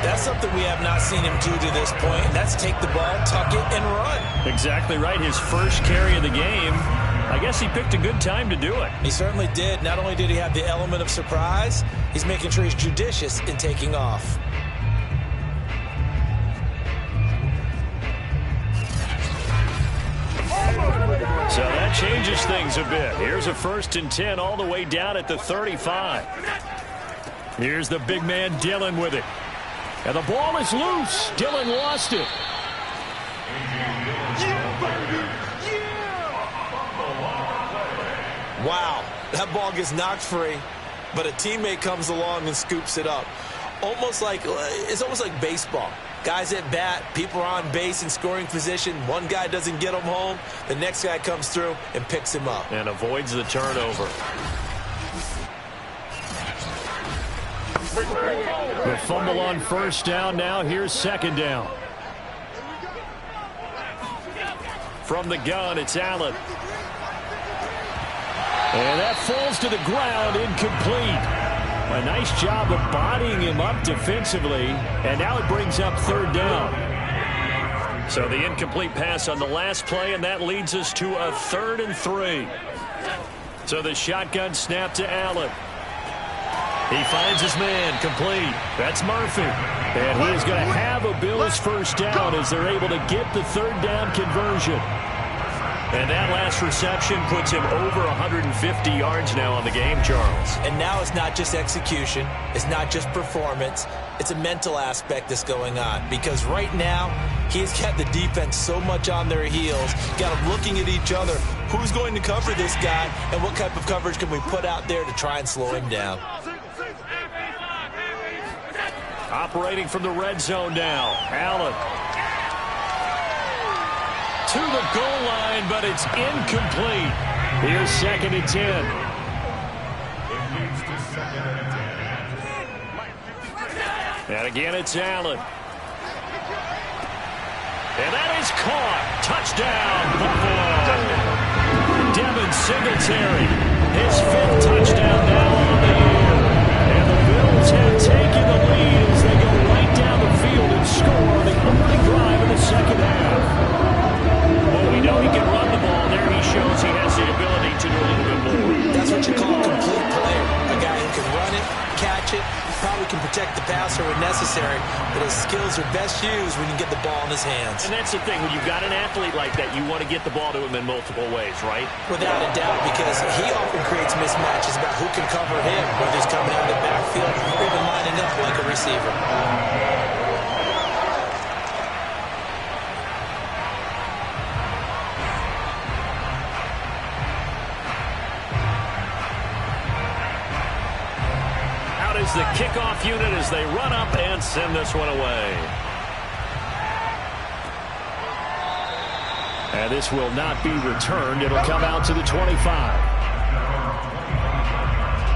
That's something we have not seen him do to this point. That's take the ball, tuck it, and run. Exactly right. His first carry of the game. I guess he picked a good time to do it. He certainly did. Not only did he have the element of surprise, he's making sure he's judicious in taking off. So that changes things a bit. Here's a 1st and 10 all the way down at the 35. Here's the big man Dillon with it. And the ball is loose. Dillon lost it. Wow, that ball gets knocked free, but a teammate comes along and scoops it up. It's almost like baseball. Guys at bat, people are on base in scoring position. One guy doesn't get him home. The next guy comes through and picks him up. And avoids the turnover. The fumble on first down now. Here's 2nd down. From the gun, it's Allen. And that falls to the ground, incomplete. A nice job of bodying him up defensively. And now it brings up 3rd down. So the incomplete pass on the last play, and that leads us to a 3rd and 3. So the shotgun snap to Allen. He finds his man, complete. That's Murphy. And he is going to have a Bills first down as they're able to get the 3rd down conversion. And that last reception puts him over 150 yards now on the game, Charles. And now it's not just execution. It's not just performance. It's a mental aspect that's going on. Because right now, he's got the defense so much on their heels. Got them looking at each other. Who's going to cover this guy? And what type of coverage can we put out there to try and slow him down? Operating from the red zone now. Allen. To the goal line, but it's incomplete. Here's 2nd and 10. And again, it's Allen. And that is caught. Touchdown, Buffalo. Devin Singletary, his 5th touchdown now on the year. And the Bills have taken the lead as they go right down the field and score on the opening drive of the second half. Well, we know he can run the ball. There he shows he has the ability to do a little bit more. That's what you call a complete player. A guy who can run it, catch it, probably can protect the passer when necessary, but his skills are best used when you get the ball in his hands. And that's the thing. When you've got an athlete like that, you want to get the ball to him in multiple ways, right? Without a doubt, because he often creates mismatches about who can cover him, whether he's coming out of the backfield or even lining up like a receiver. The kickoff unit as they run up and send this one away. And this will not be returned. It'll come out to the 25.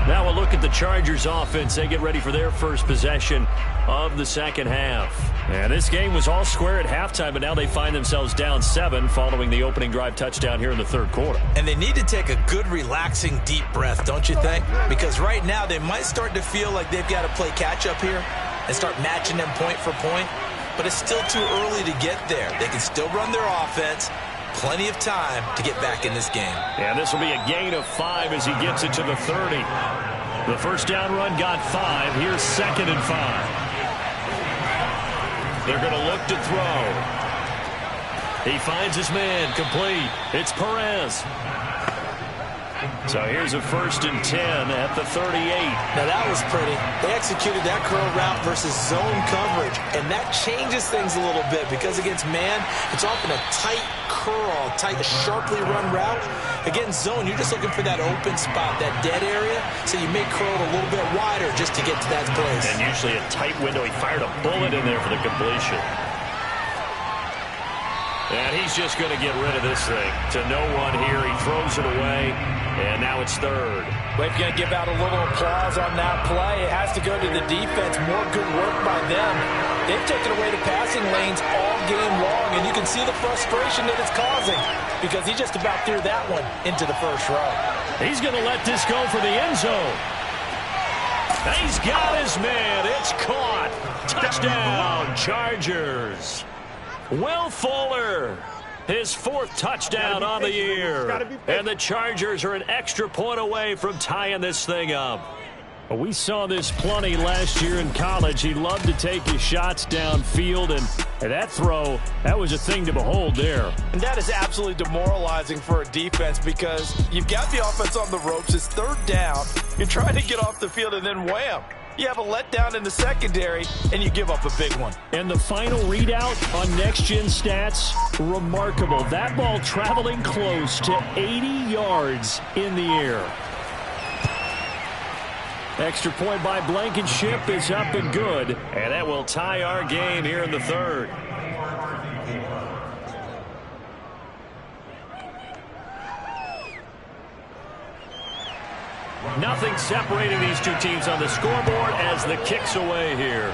Now we'll look at the Chargers offense. They get ready for their first possession of the second half. And this game was all square at halftime, but now they find themselves down 7 following the opening drive touchdown here in the third quarter. And they need to take a good, relaxing, deep breath, don't you think? Because right now they might start to feel like they've got to play catch-up here and start matching them point for point. But it's still too early to get there. They can still run their offense. Plenty of time to get back in this game. And this will be a gain of 5 as he gets it to the 30. The first down run got 5. Here's 2nd and 5. They're going to look to throw. He finds his man, complete. It's Perez. So here's a 1st and 10 at the 38. Now that was pretty. They executed that curl route versus zone coverage, and that changes things a little bit because against man, it's often a tight curl, tight, sharply run route. Against zone, you're just looking for that open spot, that dead area, so you may curl it a little bit wider just to get to that place. And usually a tight window. He fired a bullet in there for the completion. And he's just going to get rid of this thing to no one here. He throws it away, and now it's 3rd. We're going to give out a little applause on that play. It has to go to the defense. More good work by them. They've taken away the passing lanes all game long, and you can see the frustration that it's causing because he just about threw that one into the first row. He's going to let this go for the end zone. He's got his man. It's caught. Touchdown, Chargers. Will Fuller, his 4th touchdown on the year. And the Chargers are an extra point away from tying this thing up. We saw this plenty last year in college. He loved to take his shots downfield, and that throw, that was a thing to behold there. And that is absolutely demoralizing for a defense because you've got the offense on the ropes. It's 3rd down. You're trying to get off the field, and then wham. You have a letdown in the secondary, and you give up a big one. And the final readout on next-gen stats, remarkable. That ball traveling close to 80 yards in the air. Extra point by Blankenship is up and good. And that will tie our game here in the 3rd. Nothing separating these two teams on the scoreboard as the kick's away here.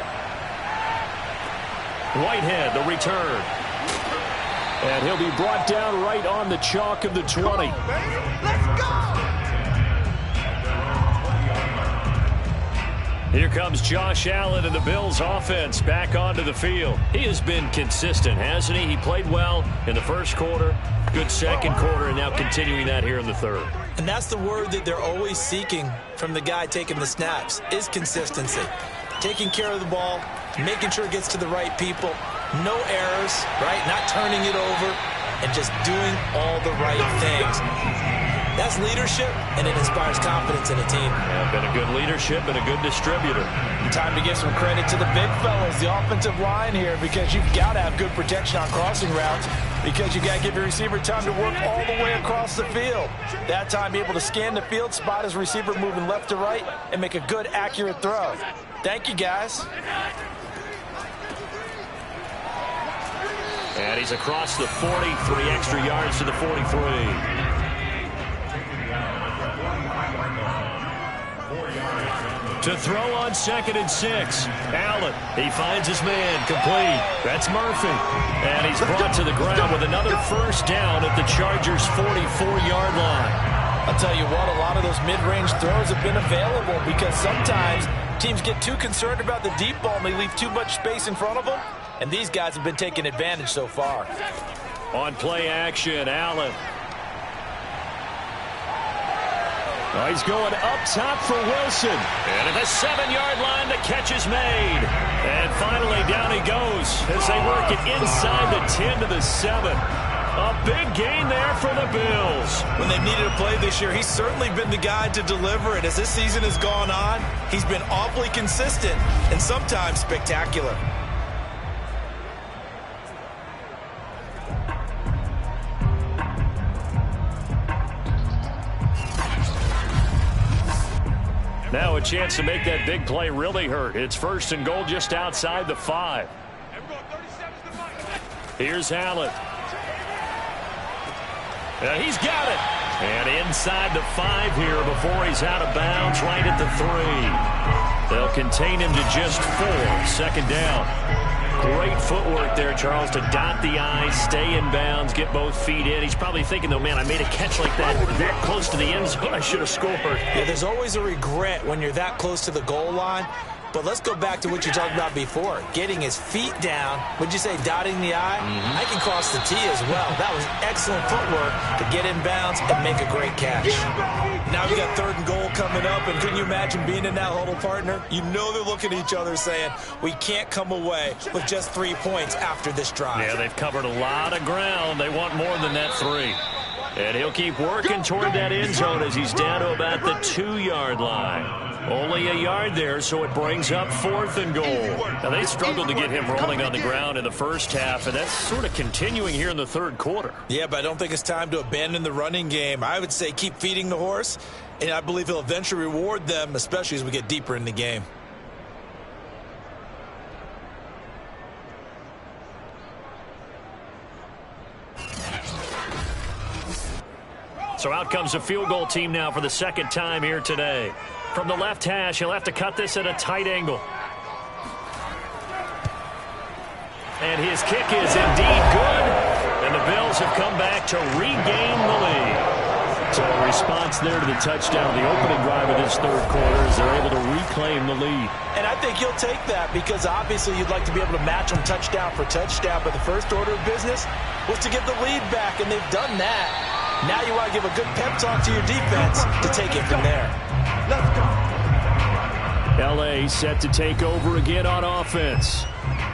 Whitehead, the return. And he'll be brought down right on the chalk of the 20. Let's go! Here comes Josh Allen and the Bills offense back onto the field. He has been consistent, hasn't he? He played well in the first quarter, good second quarter, and now continuing that here in the 3rd. And that's the word that they're always seeking from the guy taking the snaps, is consistency. Taking care of the ball, making sure it gets to the right people, no errors, right? Not turning it over, and just doing all the right things. That's leadership, and it inspires confidence in a team. Yeah, been a good leadership and a good distributor. Time to give some credit to the big fellas, the offensive line here, because you've got to have good protection on crossing routes, because you've got to give your receiver time to work all the way across the field. That time, be able to scan the field, spot his receiver moving left to right, and make a good, accurate throw. Thank you, guys. And he's across the 40, 3 extra yards to the 43. To throw on 2nd and 6. Allen, he finds his man, complete. That's Murphy. And he's brought to the ground with another first down at the Chargers' 44-yard line. I'll tell you what, a lot of those mid-range throws have been available because sometimes teams get too concerned about the deep ball and they leave too much space in front of them. And these guys have been taking advantage so far. On play action, Allen. Oh, he's going up top for Wilson. And at the 7-yard line, the catch is made. And finally, down he goes as they work it inside the 10 to the 7. A big gain there for the Bills. When they've needed a play this year, he's certainly been the guy to deliver. And as this season has gone on, he's been awfully consistent and sometimes spectacular. Now a chance to make that big play really hurt. It's 1st and goal just outside the 5. Here's Allen. And he's got it. And inside the 5 here before he's out of bounds right at the 3. They'll contain him to just 4. 2nd down. Great footwork there, Charles, to dot the I's, stay in bounds, get both feet in. He's probably thinking, though, man, I made a catch like that close to the end zone. I should have scored. Yeah, there's always a regret when you're that close to the goal line. But let's go back to what you talked about before. Getting his feet down. Would you say dotting the I? I can cross the T as well. That was excellent footwork to get in bounds and make a great catch. Now we got 3rd and goal coming up, and couldn't you imagine being in that huddle, partner? You know they're looking at each other saying, we can't come away with just 3 points after this drive. Yeah, they've covered a lot of ground. They want more than that 3. And he'll keep working toward that end zone as he's down to about the 2-yard line. Only a yard there, so it brings up 4th and goal. Now, they struggled to get him rolling on the ground in the first half, and that's sort of continuing here in the 3rd quarter. Yeah, but I don't think it's time to abandon the running game. I would say keep feeding the horse, and I believe he'll eventually reward them, especially as we get deeper in the game. So out comes the field goal team now for the 2nd time here today. From the left hash, he'll have to cut this at a tight angle. And his kick is indeed good. And the Bills have come back to regain the lead. So a response there to the touchdown, the opening drive of this 3rd quarter, as they're able to reclaim the lead. And I think you'll take that because obviously you'd like to be able to match them touchdown for touchdown. But the first order of business was to get the lead back, and they've done that. Now you want to give a good pep talk to your defense to take it from there. Let's go. L.A. set to take over again on offense.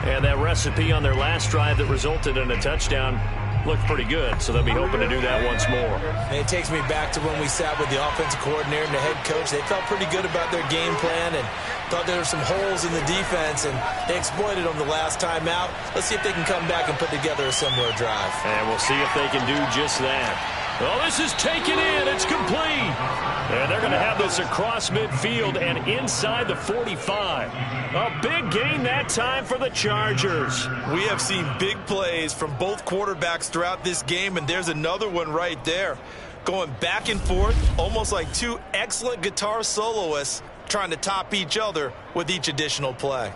And that recipe on their last drive that resulted in a touchdown looked pretty good, so they'll be hoping to do that once more. And it takes me back to when we sat with the offensive coordinator and the head coach. They felt pretty good about their game plan and thought there were some holes in the defense, and they exploited them the last time out. Let's see if they can come back and put together a similar drive. And we'll see if they can do just that. Oh, this is taken in. It's complete. And they're going to have this across midfield and inside the 45. A big gain that time for the Chargers. We have seen big plays from both quarterbacks throughout this game, and there's another one right there. Going back and forth, almost like 2 excellent guitar soloists trying to top each other with each additional play.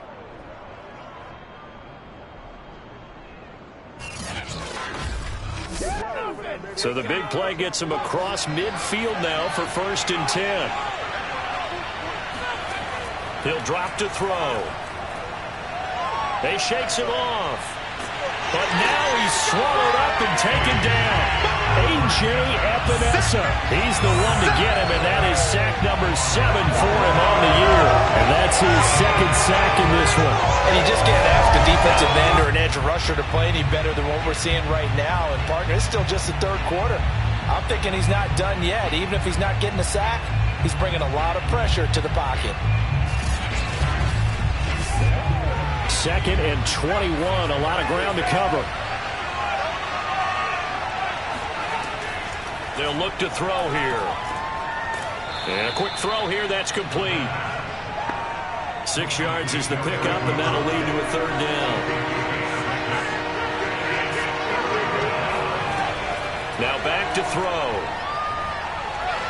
So the big play gets him across midfield now for 1st and 10. He'll drop to throw. He shakes him off. But now he's swallowed up and taken down. A.J. Epinesa. He's the one to get him, and that is sack number 7 for him on the year. And that's his 2nd sack in this one. And you just can't ask a defensive end or an edge rusher to play any better than what we're seeing right now. And, partner, it's still just the 3rd quarter. I'm thinking he's not done yet. Even if he's not getting a sack, he's bringing a lot of pressure to the pocket. 2nd and 21, a lot of ground to cover. They'll look to throw here. And a quick throw here, that's complete. 6 yards is the pickup, and that'll lead to a 3rd down. Now back to throw.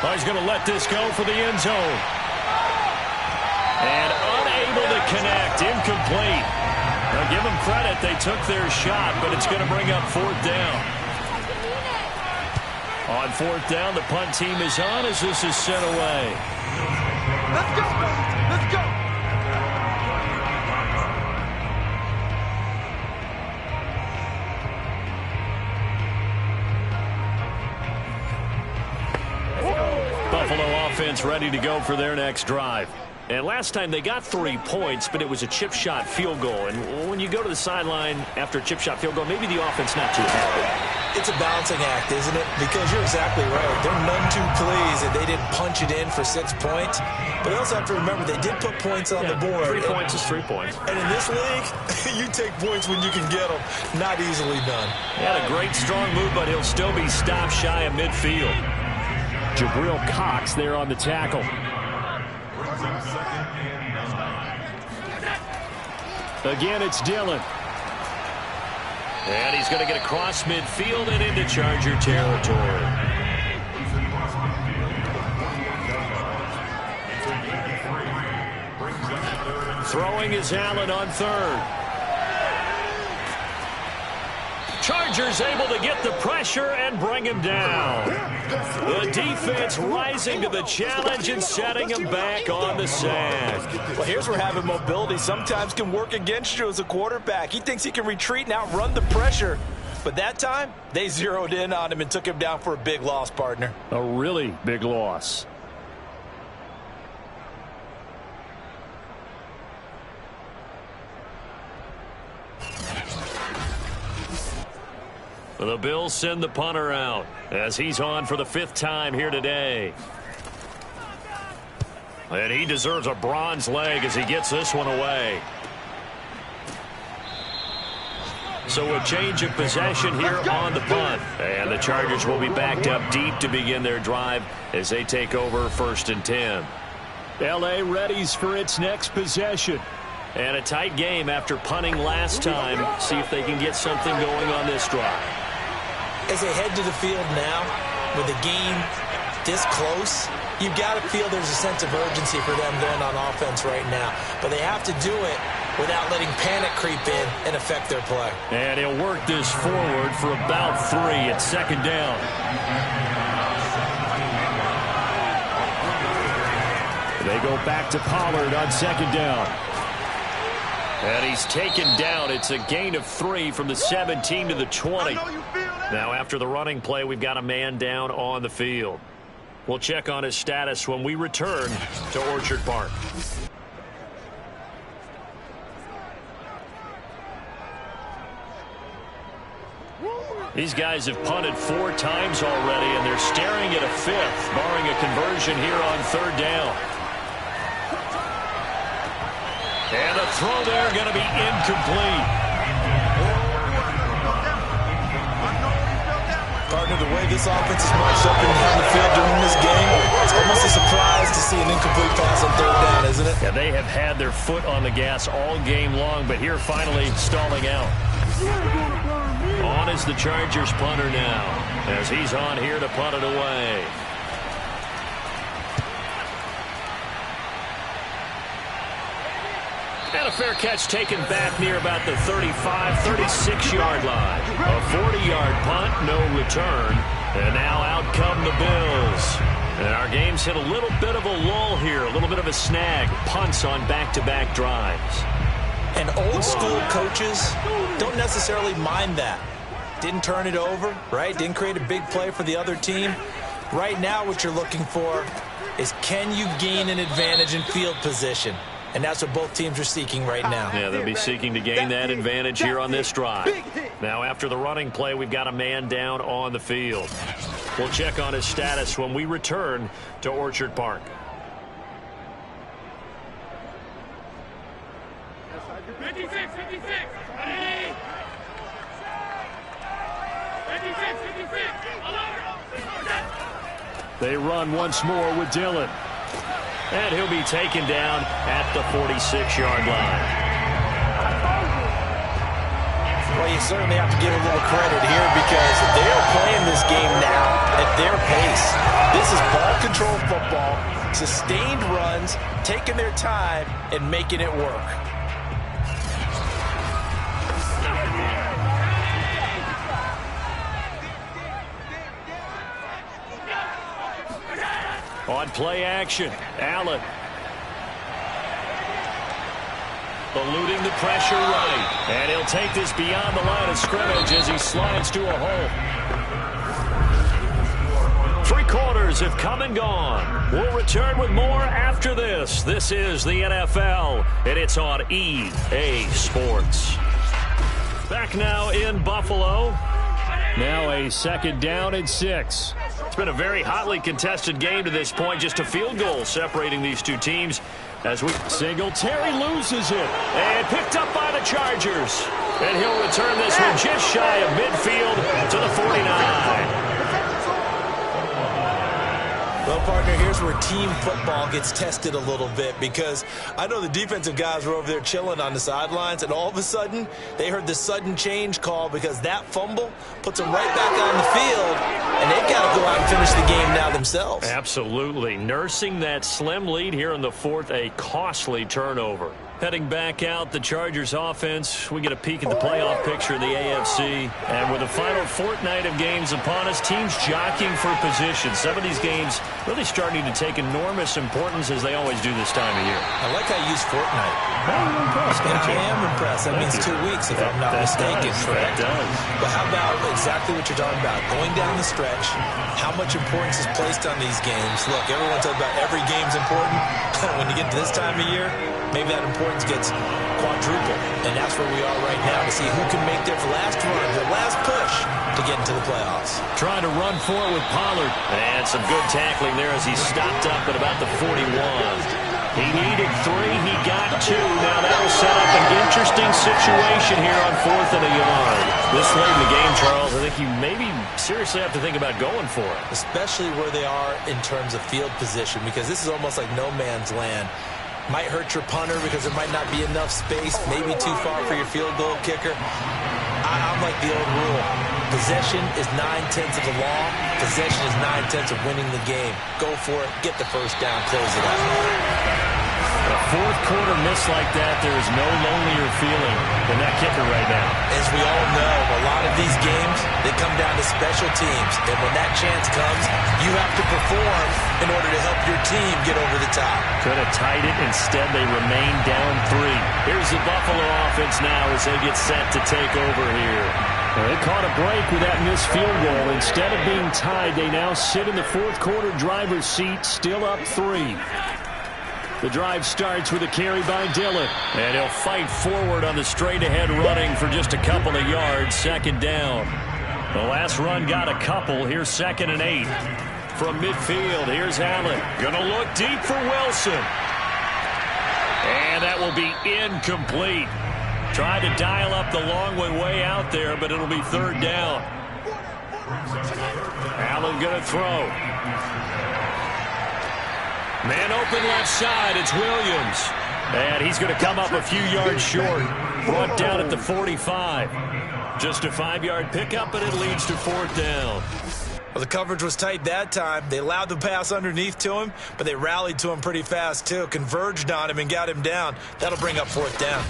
Oh, he's going to let this go for the end zone. And unable to connect. Incomplete. Now give them credit. They took their shot, but it's going to bring up fourth down. On fourth down, the punt team is on as this is sent away. Let's go, let's go. Buffalo offense ready to go for their next drive. And last time they got 3 points, but it was a chip shot field goal. And when you go to the sideline after a chip shot field goal, maybe the offense not too happy. It's a balancing act, isn't it? Because you're exactly right. They're none too pleased that they didn't punch it in for 6 points. But they also have to remember they did put points on the board. 3 points is 3 points. And in this league, you take points when you can get them. Not easily done. He had a great strong move, but he'll still be stopped shy of midfield. Jabril Cox there on the tackle. Again, it's Dillon. And he's going to get across midfield and into Charger territory. Throwing is Allen on third. Chargers able to get the pressure and bring him down. The defense rising to the challenge and setting him back on the sand. Well, here's where having mobility sometimes can work against you as a quarterback. He thinks he can retreat and outrun the pressure. But that time, they zeroed in on him and took him down for a big loss, partner. A really big loss. The Bills send the punter out as he's on for the 5th time here today. And he deserves a bronze leg as he gets this one away. So a change of possession here on the punt. And the Chargers will be backed up deep to begin their drive as they take over 1st and 10. L.A. readies for its next possession. And a tight game after punting last time. See if they can get something going on this drive. As they head to the field now, with the game this close, you've got to feel there's a sense of urgency for them going on offense right now. But they have to do it without letting panic creep in and affect their play. And he'll work this forward for about 3 at 2nd down. They go back to Pollard on 2nd down. And he's taken down. It's a gain of 3 from the 17 to the 20. Now after the running play, we've got a man down on the field. We'll check on his status when we return to Orchard Park. These guys have punted 4 times already, and they're staring at a 5th, barring a conversion here on 3rd down. And the throw there going to be incomplete. Partner, the way this offense is marched up and down the field during this game, it's almost a surprise to see an incomplete pass on 3rd down, isn't it? Yeah, they have had their foot on the gas all game long, but here finally stalling out. On is the Chargers punter now, as he's on here to punt it away. And a fair catch taken back near about the 35, 36-yard line. A 40-yard punt, no return. And now out come the Bills. And our game's hit a little bit of a lull here, a little bit of a snag. Punts on back-to-back drives. And old-school coaches don't necessarily mind that. Didn't turn it over, right? Didn't create a big play for the other team. Right now what you're looking for is, can you gain an advantage in field position? And that's what both teams are seeking right now. Yeah, they'll be seeking to gain that advantage here on this drive. Now, after the running play, we've got a man down on the field. We'll check on his status when we return to Orchard Park. They run once more with Dillon. And he'll be taken down at the 46-yard line. Well, you certainly have to give a little credit here because they're playing this game now at their pace. This is ball control football, sustained runs, taking their time and making it work. On play action, Allen. Eluding the pressure right. And he'll take this beyond the line of scrimmage as he slides to a hole. 3 quarters have come and gone. We'll return with more after this. This is the NFL, and it's on EA Sports. Back now in Buffalo. Now a 2nd down and 6. It's been a very hotly contested game to this point. Just a field goal separating these two teams. As we Singletary loses it and picked up by the Chargers. And he'll return this one just shy of midfield to the 49. Well, partner, here's where team football gets tested a little bit because I know the defensive guys were over there chilling on the sidelines, and all of a sudden they heard the sudden change call because that fumble puts them right back on the field, and they've got to go out and finish the game now themselves. Absolutely. Nursing that slim lead here in the 4th, a costly turnover. Heading back out, the Chargers offense. We get a peek at the playoff picture of the AFC. And with the final fortnight of games upon us, teams jockeying for position. Some of these games really starting to take enormous importance as they always do this time of year. I like how you use fortnight. I'm impressed. I am impressed. That means 2 weeks if I'm not mistaken, correct? That does. But how about exactly what you're talking about? Going down the stretch, how much importance is placed on these games. Look, everyone talks about every game's important. When you get to this time of year, maybe that importance gets quadrupled. And that's where we are right now to see who can make their last run, their last push to get into the playoffs. Trying to run forward with Pollard. And some good tackling there as he stopped up at about the 41. He needed 3. He got 2. Now that'll set up an interesting situation here on 4th and a yard. This late in the game, Charles, I think you maybe seriously have to think about going for it. Especially where they are in terms of field position, because this is almost like no man's land. Might hurt your punter because there might not be enough space, maybe too far for your field goal kicker. I'm like the old rule. Possession is 9/10 of the law. Possession is 9/10 of winning the game. Go for it. Get the first down. Close it out. A 4th quarter miss like that, there is no lonelier feeling than that kicker right now. As we all know, a lot of these games, they come down to special teams. And when that chance comes, you have to perform in order to help your team get over the top. Could have tied it. Instead, they remain down 3. Here's the Buffalo offense now as they get set to take over here. Well, they caught a break with that missed field goal. Instead of being tied, they now sit in the 4th quarter driver's seat, still up 3. The drive starts with a carry by Dillon. And he'll fight forward on the straight-ahead running for just a couple of yards. 2nd down. The last run got a couple. Here's 2nd and 8. From midfield, here's Allen. Gonna look deep for Wilson. And that will be incomplete. Tried to dial up the long way out there, but it'll be 3rd down. Allen gonna throw. Man open left side, it's Williams. And he's going to come up a few yards short. Brought down at the 45. Just a 5-yard pickup, and it leads to 4th down. Well, the coverage was tight that time. They allowed the pass underneath to him, but they rallied to him pretty fast, too. Converged on him and got him down. That'll bring up 4th down.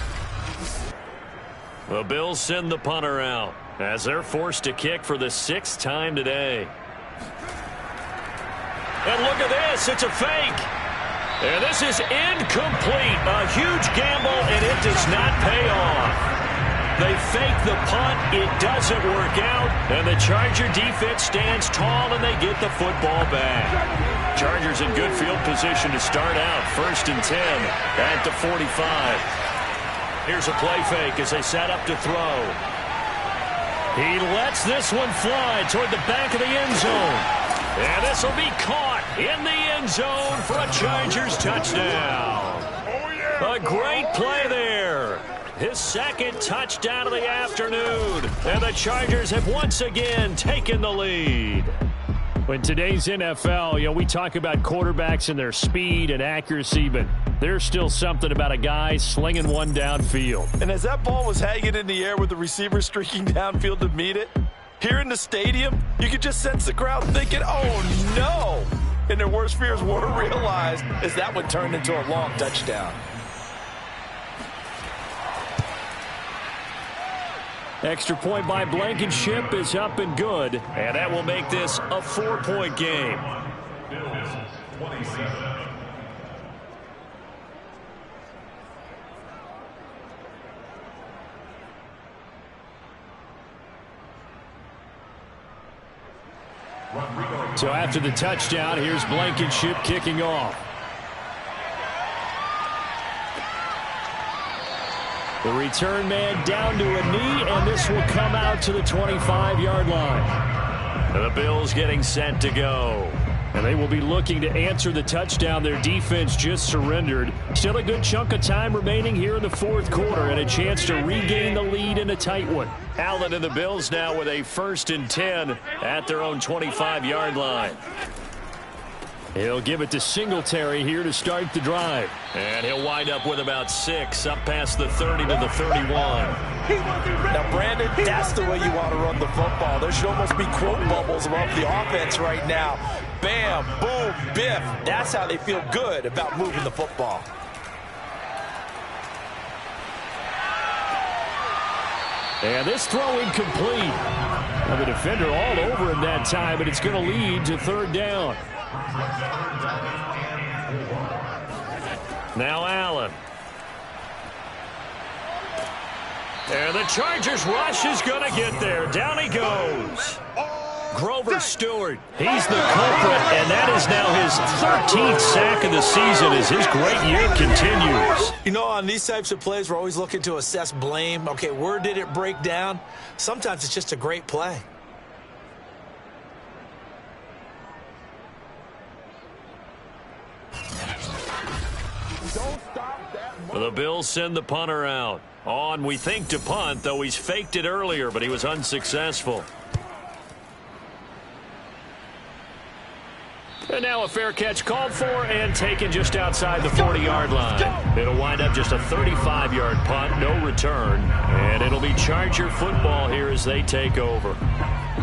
The Bills send the punter out as they're forced to kick for the 6th time today. And look at this. It's a fake. And this is incomplete. A huge gamble, and it does not pay off. They fake the punt. It doesn't work out. And the Charger defense stands tall, and they get the football back. Chargers in good field position to start out. 1st and 10 at the 45. Here's a play fake as they set up to throw. He lets this one fly toward the back of the end zone. And this will be caught in the end zone for a Chargers touchdown. A great play there. His 2nd touchdown of the afternoon. And the Chargers have once again taken the lead. In today's NFL, we talk about quarterbacks and their speed and accuracy, but there's still something about a guy slinging one downfield. And as that ball was hanging in the air with the receiver streaking downfield to meet it, here in the stadium, you could just sense the crowd thinking, oh no! And their worst fears were realized as that one turned into a long touchdown. Extra point by Blankenship is up and good, and that will make this a 4-point game. Bills 27. So after the touchdown, here's Blankenship kicking off. The return man down to a knee, and this will come out to the 25-yard line. The Bills getting set to go. And they will be looking to answer the touchdown their defense just surrendered. Still a good chunk of time remaining here in the fourth quarter and a chance to regain the lead in a tight one. Allen and the Bills now with a 1st and 10 at their own 25-yard line. He'll give it to Singletary here to start the drive. And he'll wind up with about 6, up past the 30 to the 31. Now, Brandon, that's the way you want to run the football. There should almost be quote bubbles above the offense right now. Bam, boom, biff. That's how they feel good about moving the football. And this throw incomplete. Now the defender all over him that time, but it's going to lead to 3rd down. Now Allen. And the Chargers rush is going to get there. Down he goes. Grover Stewart. He's the culprit, and that is now his 13th sack of the season as his great year continues. You know, on these types of plays, we're always looking to assess blame. Okay, where did it break down? Sometimes it's just a great play. The Bills send the punter out. On, we think, to punt, though he's faked it earlier, but he was unsuccessful. And now a fair catch called for and taken just outside the 40-yard line. It'll wind up just a 35-yard punt, no return. And it'll be Charger football here as they take over.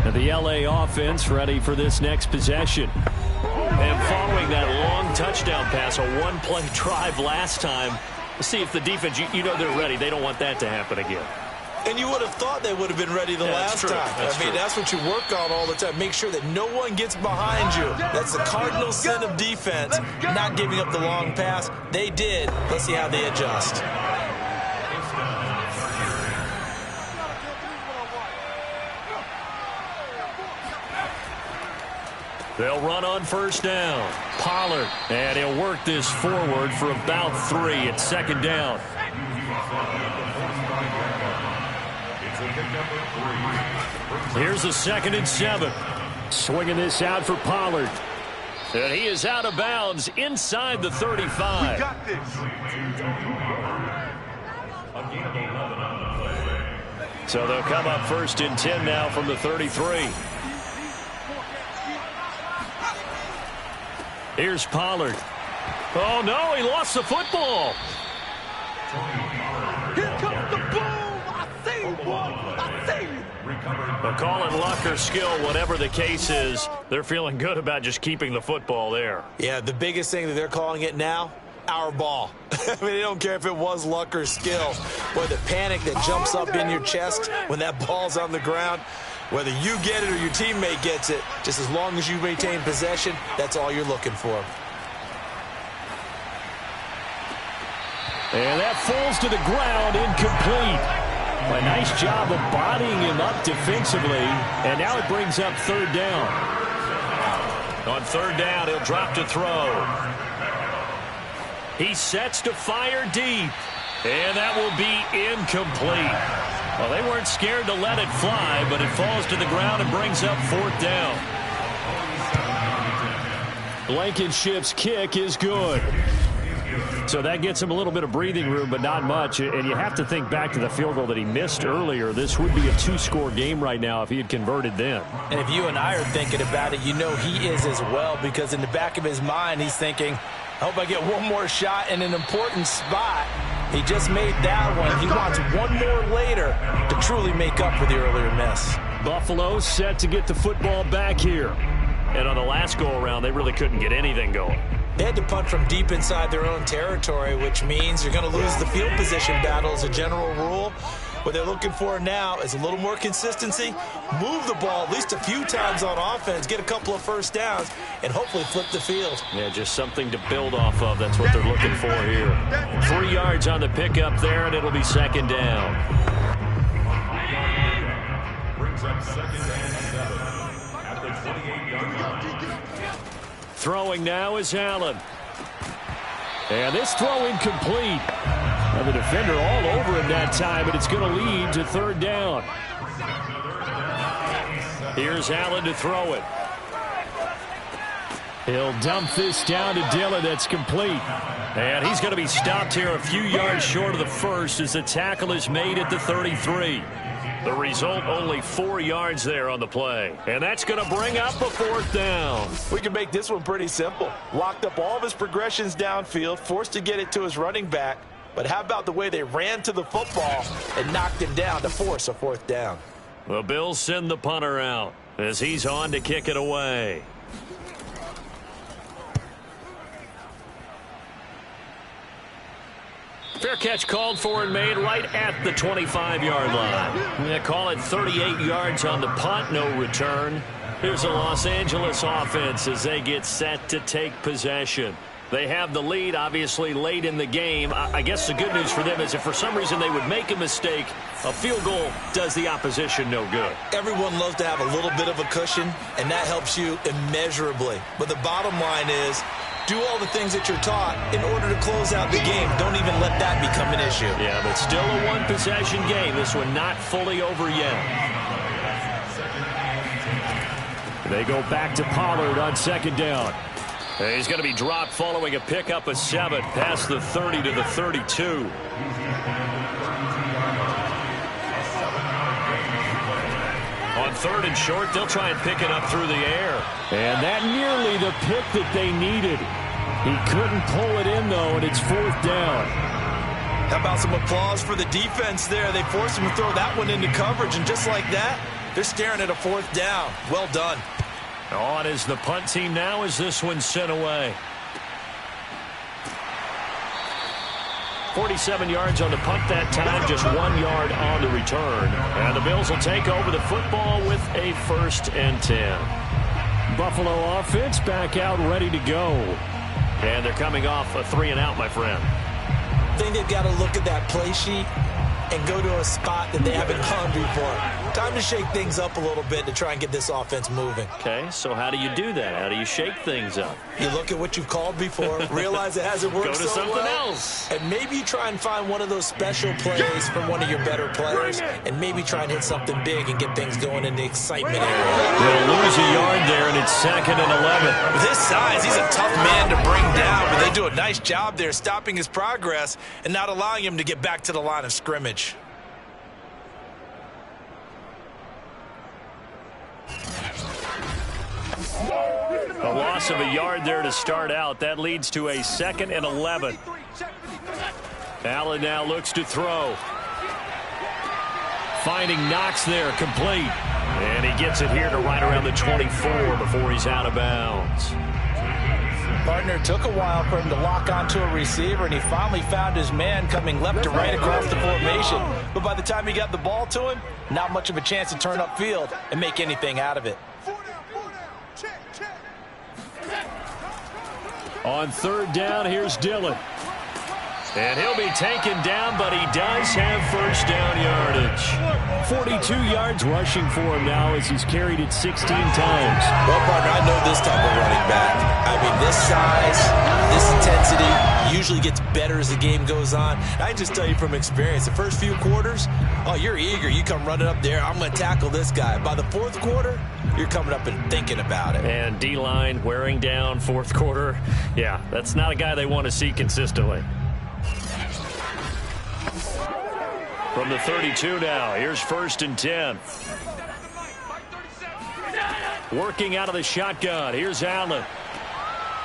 And the L.A. offense ready for this next possession. And following that long touchdown pass, a one-play drive last time, let's see if the defense, you know they're ready. They don't want that to happen again. And you would have thought they would have been ready the last time. I mean, that's what you work on all the time. Make sure that no one gets behind you. That's the cardinal sin of defense, not giving up the long pass. They did. Let's see how they adjust. They'll run on 1st down. Pollard, and he'll work this forward for about 3. It's 2nd down. Here's a 2nd and 7. Swinging this out for Pollard. And he is out of bounds inside the 35. We got this. So they'll come up 1st and 10 now from the 33. Here's Pollard. Oh, no, he lost the football. Here comes the boom. I see you, boy. I see you. But call it luck or skill, whatever the case is, they're feeling good about just keeping the football there. Yeah, the biggest thing that they're calling it now, our ball. I mean, they don't care if it was luck or skill. Boy, the panic that jumps up in your chest when that ball's on the ground, whether you get it or your teammate gets it, just as long as you maintain possession, that's all you're looking for. And that falls to the ground, incomplete. A nice job of bodying him up defensively, and now it brings up 3rd down. On 3rd down, he'll drop to throw. He sets to fire deep, and that will be incomplete. Well, they weren't scared to let it fly, but it falls to the ground and brings up 4th down. Blankenship's kick is good. So that gets him a little bit of breathing room, but not much. And you have to think back to the field goal that he missed earlier. This would be a 2-score game right now if he had converted then. And if you and I are thinking about it, you know he is as well, because in the back of his mind, he's thinking, I hope I get one more shot in an important spot. He just made that one. He wants one more later to truly make up for the earlier miss. Buffalo set to get the football back here. And on the last go-around, they really couldn't get anything going. They had to punt from deep inside their own territory, which means you're going to lose the field position battle as a general rule. What they're looking for now is a little more consistency, move the ball at least a few times on offense, get a couple of first downs, and hopefully flip the field. Yeah, just something to build off of. That's what they're looking for here. 3 yards on the pickup there, and it'll be second down. Brings up second and 7 at the 28-yard line. Throwing now is Allen. And this throw incomplete. Now the defender all over him that time, but it's going to lead to third down. Here's Allen to throw it. He'll dump this down to Dillon. That's complete. And he's going to be stopped here a few yards short of the first as the tackle is made at the 33. The result, only 4 yards there on the play. And that's going to bring up a fourth down. We can make this one pretty simple. Locked up all of his progressions downfield, forced to get it to his running back. But how about the way they ran to the football and knocked him down to force a fourth down? The Bills send the punter out as he's on to kick it away. Fair catch called for and made right at the 25-yard line. They call it 38 yards on the punt, no return. Here's the Los Angeles offense as they get set to take possession. They have the lead, obviously, late in the game. I guess the good news for them is if for some reason they would make a mistake, a field goal does the opposition no good. Everyone loves to have a little bit of a cushion, and that helps you immeasurably. But the bottom line is, do all the things that you're taught in order to close out the game. Don't even let that become an issue. Yeah, but still a one-possession game. This one not fully over yet. They go back to Pollard on second down. He's going to be dropped following a pickup of 7 past the 30 to the 32. On third and short, they'll try and pick it up through the air. And that nearly the pick that they needed. He couldn't pull it in, though, and it's fourth down. How about some applause for the defense there? They forced him to throw that one into coverage, and just like that, they're staring at a fourth down. Well done. On is the punt team now as this one's sent away. 47 yards on the punt that time, just 1 yard on the return. And the Bills will take over the football with a 1st and 10. Buffalo offense back out ready to go. And they're coming off a 3-and-out, my friend. I think they've got to look at that play sheet and go to a spot that they haven't gone before. Time to shake things up a little bit to try and get this offense moving. Okay, so how do you do that? How do you shake things up? You look at what you've called before, realize it hasn't worked so so something well, else. and maybe you try and find one of those special plays from one of your better players, and maybe try and hit something big and get things going in the excitement area. They'll lose a yard there, and it's 2nd and 11. With his size, he's a tough man to bring down, but they do a nice job there stopping his progress and not allowing him to get back to the line of scrimmage. A loss of a yard there to start out. That leads to a 2nd and 11. Allen now looks to throw. Finding Knox there, complete. And he gets it here to right around the 24 before he's out of bounds. Partner took a while for him to lock onto a receiver, and he finally found his man coming left to right across the formation. But by the time he got the ball to him, not much of a chance to turn upfield and make anything out of it. On third down, here's Dillon. And he'll be taken down, but he does have first down yardage. 42 yards rushing for him now as he's carried it 16 times. Well, partner, I know this type of running back. I mean, this size, this intensity, usually usually gets better as the game goes on. I just tell you from experience, the first few quarters, oh, you're eager. You come running up there, I'm going to tackle this guy. By the fourth quarter, you're coming up and thinking about it. And D-line wearing down fourth quarter. Yeah, that's not a guy they want to see consistently. From the 32 now, here's 1st and 10. Working out of the shotgun. Here's Allen.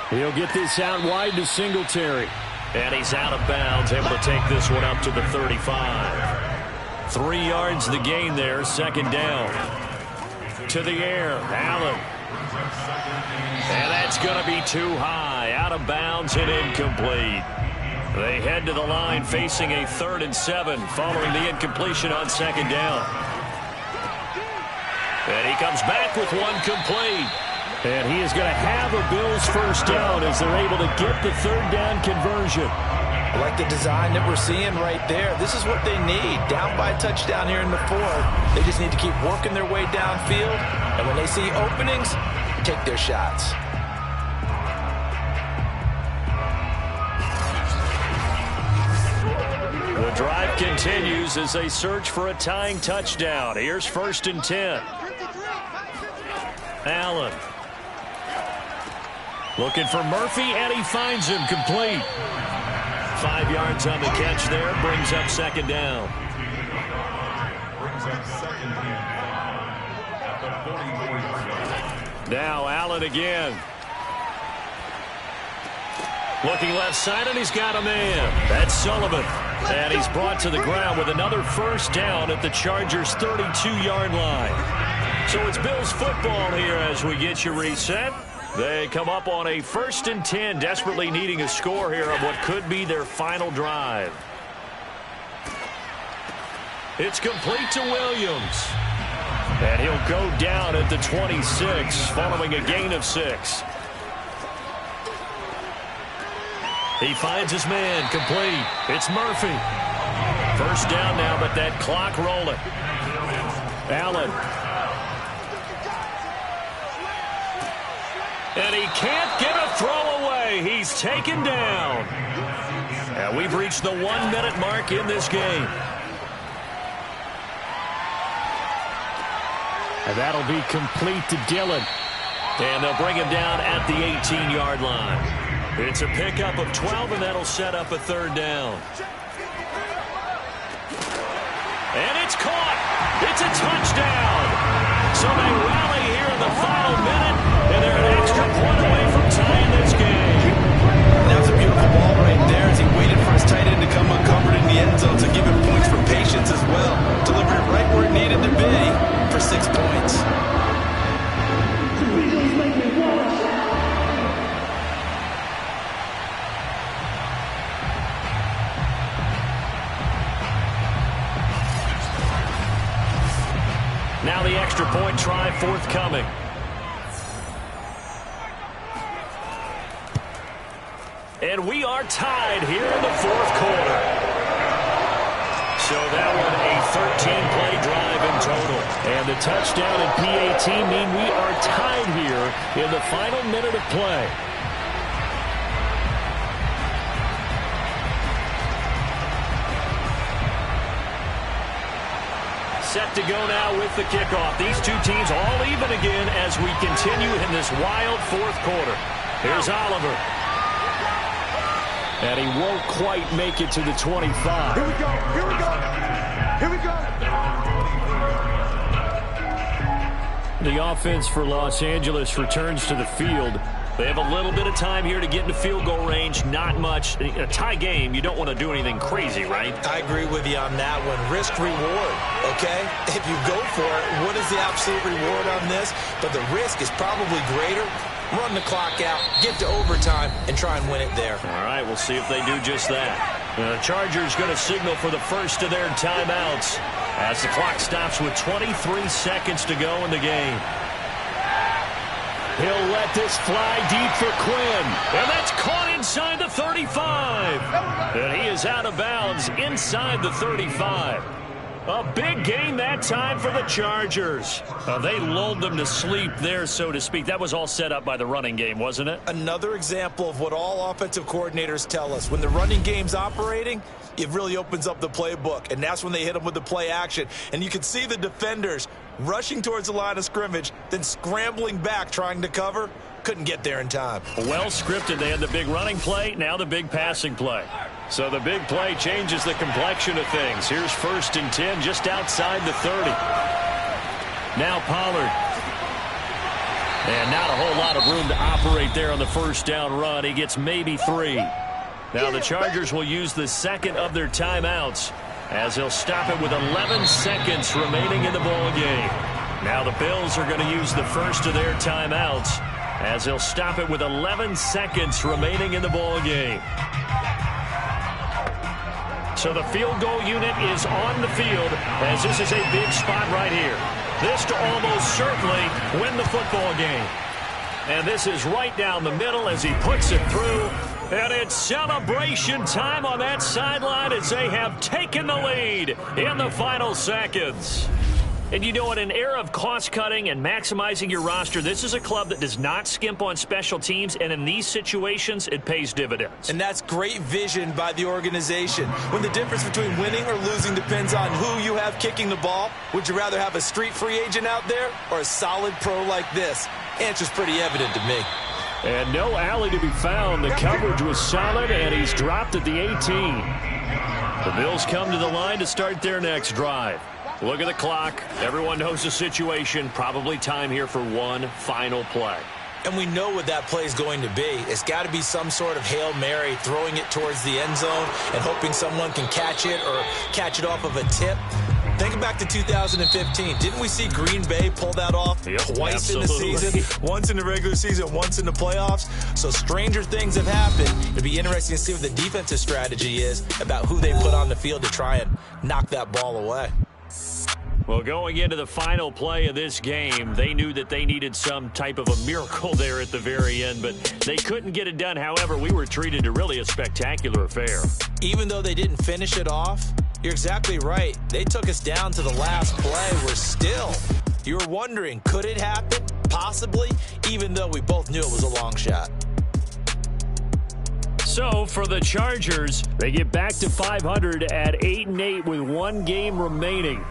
He'll get this out wide to Singletary. And he's out of bounds, able to take this one up to the 35. 3 yards the gain there, 2nd down. To the air, Allen. And that's going to be too high. Out of bounds and incomplete. They head to the line facing a 3rd and 7 following the incompletion on 2nd down. And he comes back with one complete. And he is going to have a Bills 1st down as they're able to get the 3rd down conversion. I like the design that we're seeing right there. This is what they need. Down by a touchdown here in the 4th. They just need to keep working their way downfield. And when they see openings, take their shots. The drive continues as they search for a tying touchdown. Here's 1st and 10. Allen. Looking for Murphy, and he finds him complete. 5 yards on the catch there, brings up 2nd down. Now Allen again. Looking left side, and he's got a man. That's Sullivan. And he's brought to the ground with another 1st down at the Chargers' 32-yard line. So it's Bills football here as we get you reset. They come up on a 1st and 10, desperately needing a score here on what could be their final drive. It's complete to Williams. And he'll go down at the 26 following a gain of 6. He finds his man, complete. It's Murphy. 1st down now, but that clock rolling. Allen. And he can't get a throw away. He's taken down. And we've reached the 1-minute mark in this game. And that'll be complete to Dillon. And they'll bring him down at the 18-yard line. It's a pickup of 12, and that'll set up a 3rd down. And it's caught. It's a touchdown. So they rally here in the final minute, and they're an extra point away from tying this game. That was a beautiful ball right there as he waited for his tight end to come uncovered in the end zone to give him points for patience as well. Delivered it right where it needed to be for 6 points. Now the extra point try forthcoming. And we are tied here in the 4th quarter. So that one a 13-play drive in total. And the touchdown and PAT mean we are tied here in the final minute of play. Set to go now with the kickoff. These two teams all even again as we continue in this wild 4th quarter. Here's Oliver. And he won't quite make it to the 25. Here we go. Here we go. Here we go. The offense for Los Angeles returns to the field. They have a little bit of time here to get into field goal range. Not much. A tie game, you don't want to do anything crazy, right? I agree with you on that one. Risk reward, okay? If you go for it, what is the absolute reward on this? But the risk is probably greater. Run the clock out, get to overtime, and try and win it there. All right, we'll see if they do just that. The Chargers going to signal for the first of their timeouts as the clock stops with 23 seconds to go in the game. He'll let this fly deep for Quinn. And that's caught inside the 35. And he is out of bounds inside the 35. A big gain that time for the Chargers. They lulled them to sleep there, so to speak. That was all set up by the running game, wasn't it? Another example of what all offensive coordinators tell us. When the running game's operating, it really opens up the playbook, and that's when they hit them with the play action. And you can see the defenders rushing towards the line of scrimmage, then scrambling back trying to cover. Couldn't get there in time. Well scripted. They had the big running play, now the big passing play. So the big play changes the complexion of things. Here's 1st and 10 just outside the 30. Now Pollard. And not a whole lot of room to operate there on the first down run. He gets maybe 3. Now the Chargers will use the second of their timeouts as they'll stop it with 11 seconds remaining in the ball game. Now the Bills are going to use the first of their timeouts as they'll stop it with 11 seconds remaining in the ball game. So the field goal unit is on the field as this is a big spot right here. This to almost certainly win the football game. And this is right down the middle as he puts it through. And it's celebration time on that sideline as they have taken the lead in the final seconds. And you know, in an era of cost-cutting and maximizing your roster, this is a club that does not skimp on special teams, and in these situations, it pays dividends. And that's great vision by the organization. When the difference between winning or losing depends on who you have kicking the ball, would you rather have a street free agent out there or a solid pro like this? Answer's pretty evident to me. And no alley to be found. The coverage was solid, and he's dropped at the 18. The Bills come to the line to start their next drive. Look at the clock. Everyone knows the situation. Probably time here for one final play. And we know what that play is going to be. It's got to be some sort of Hail Mary, throwing it towards the end zone and hoping someone can catch it or catch it off of a tip. Think back to 2015. Didn't we see Green Bay pull that off twice in the season? Once in the regular season, once in the playoffs. So stranger things have happened. It'll be interesting to see what the defensive strategy is about who they put on the field to try and knock that ball away. Well, going into the final play of this game, they knew that they needed some type of a miracle there at the very end, but they couldn't get it done. However, we were treated to really a spectacular affair. Even though they didn't finish it off, you're exactly right. They took us down to the last play. We're still, you were wondering, could it happen? Possibly, even though we both knew it was a long shot. So for the Chargers, they get back to 500 at 8-8 with one game remaining.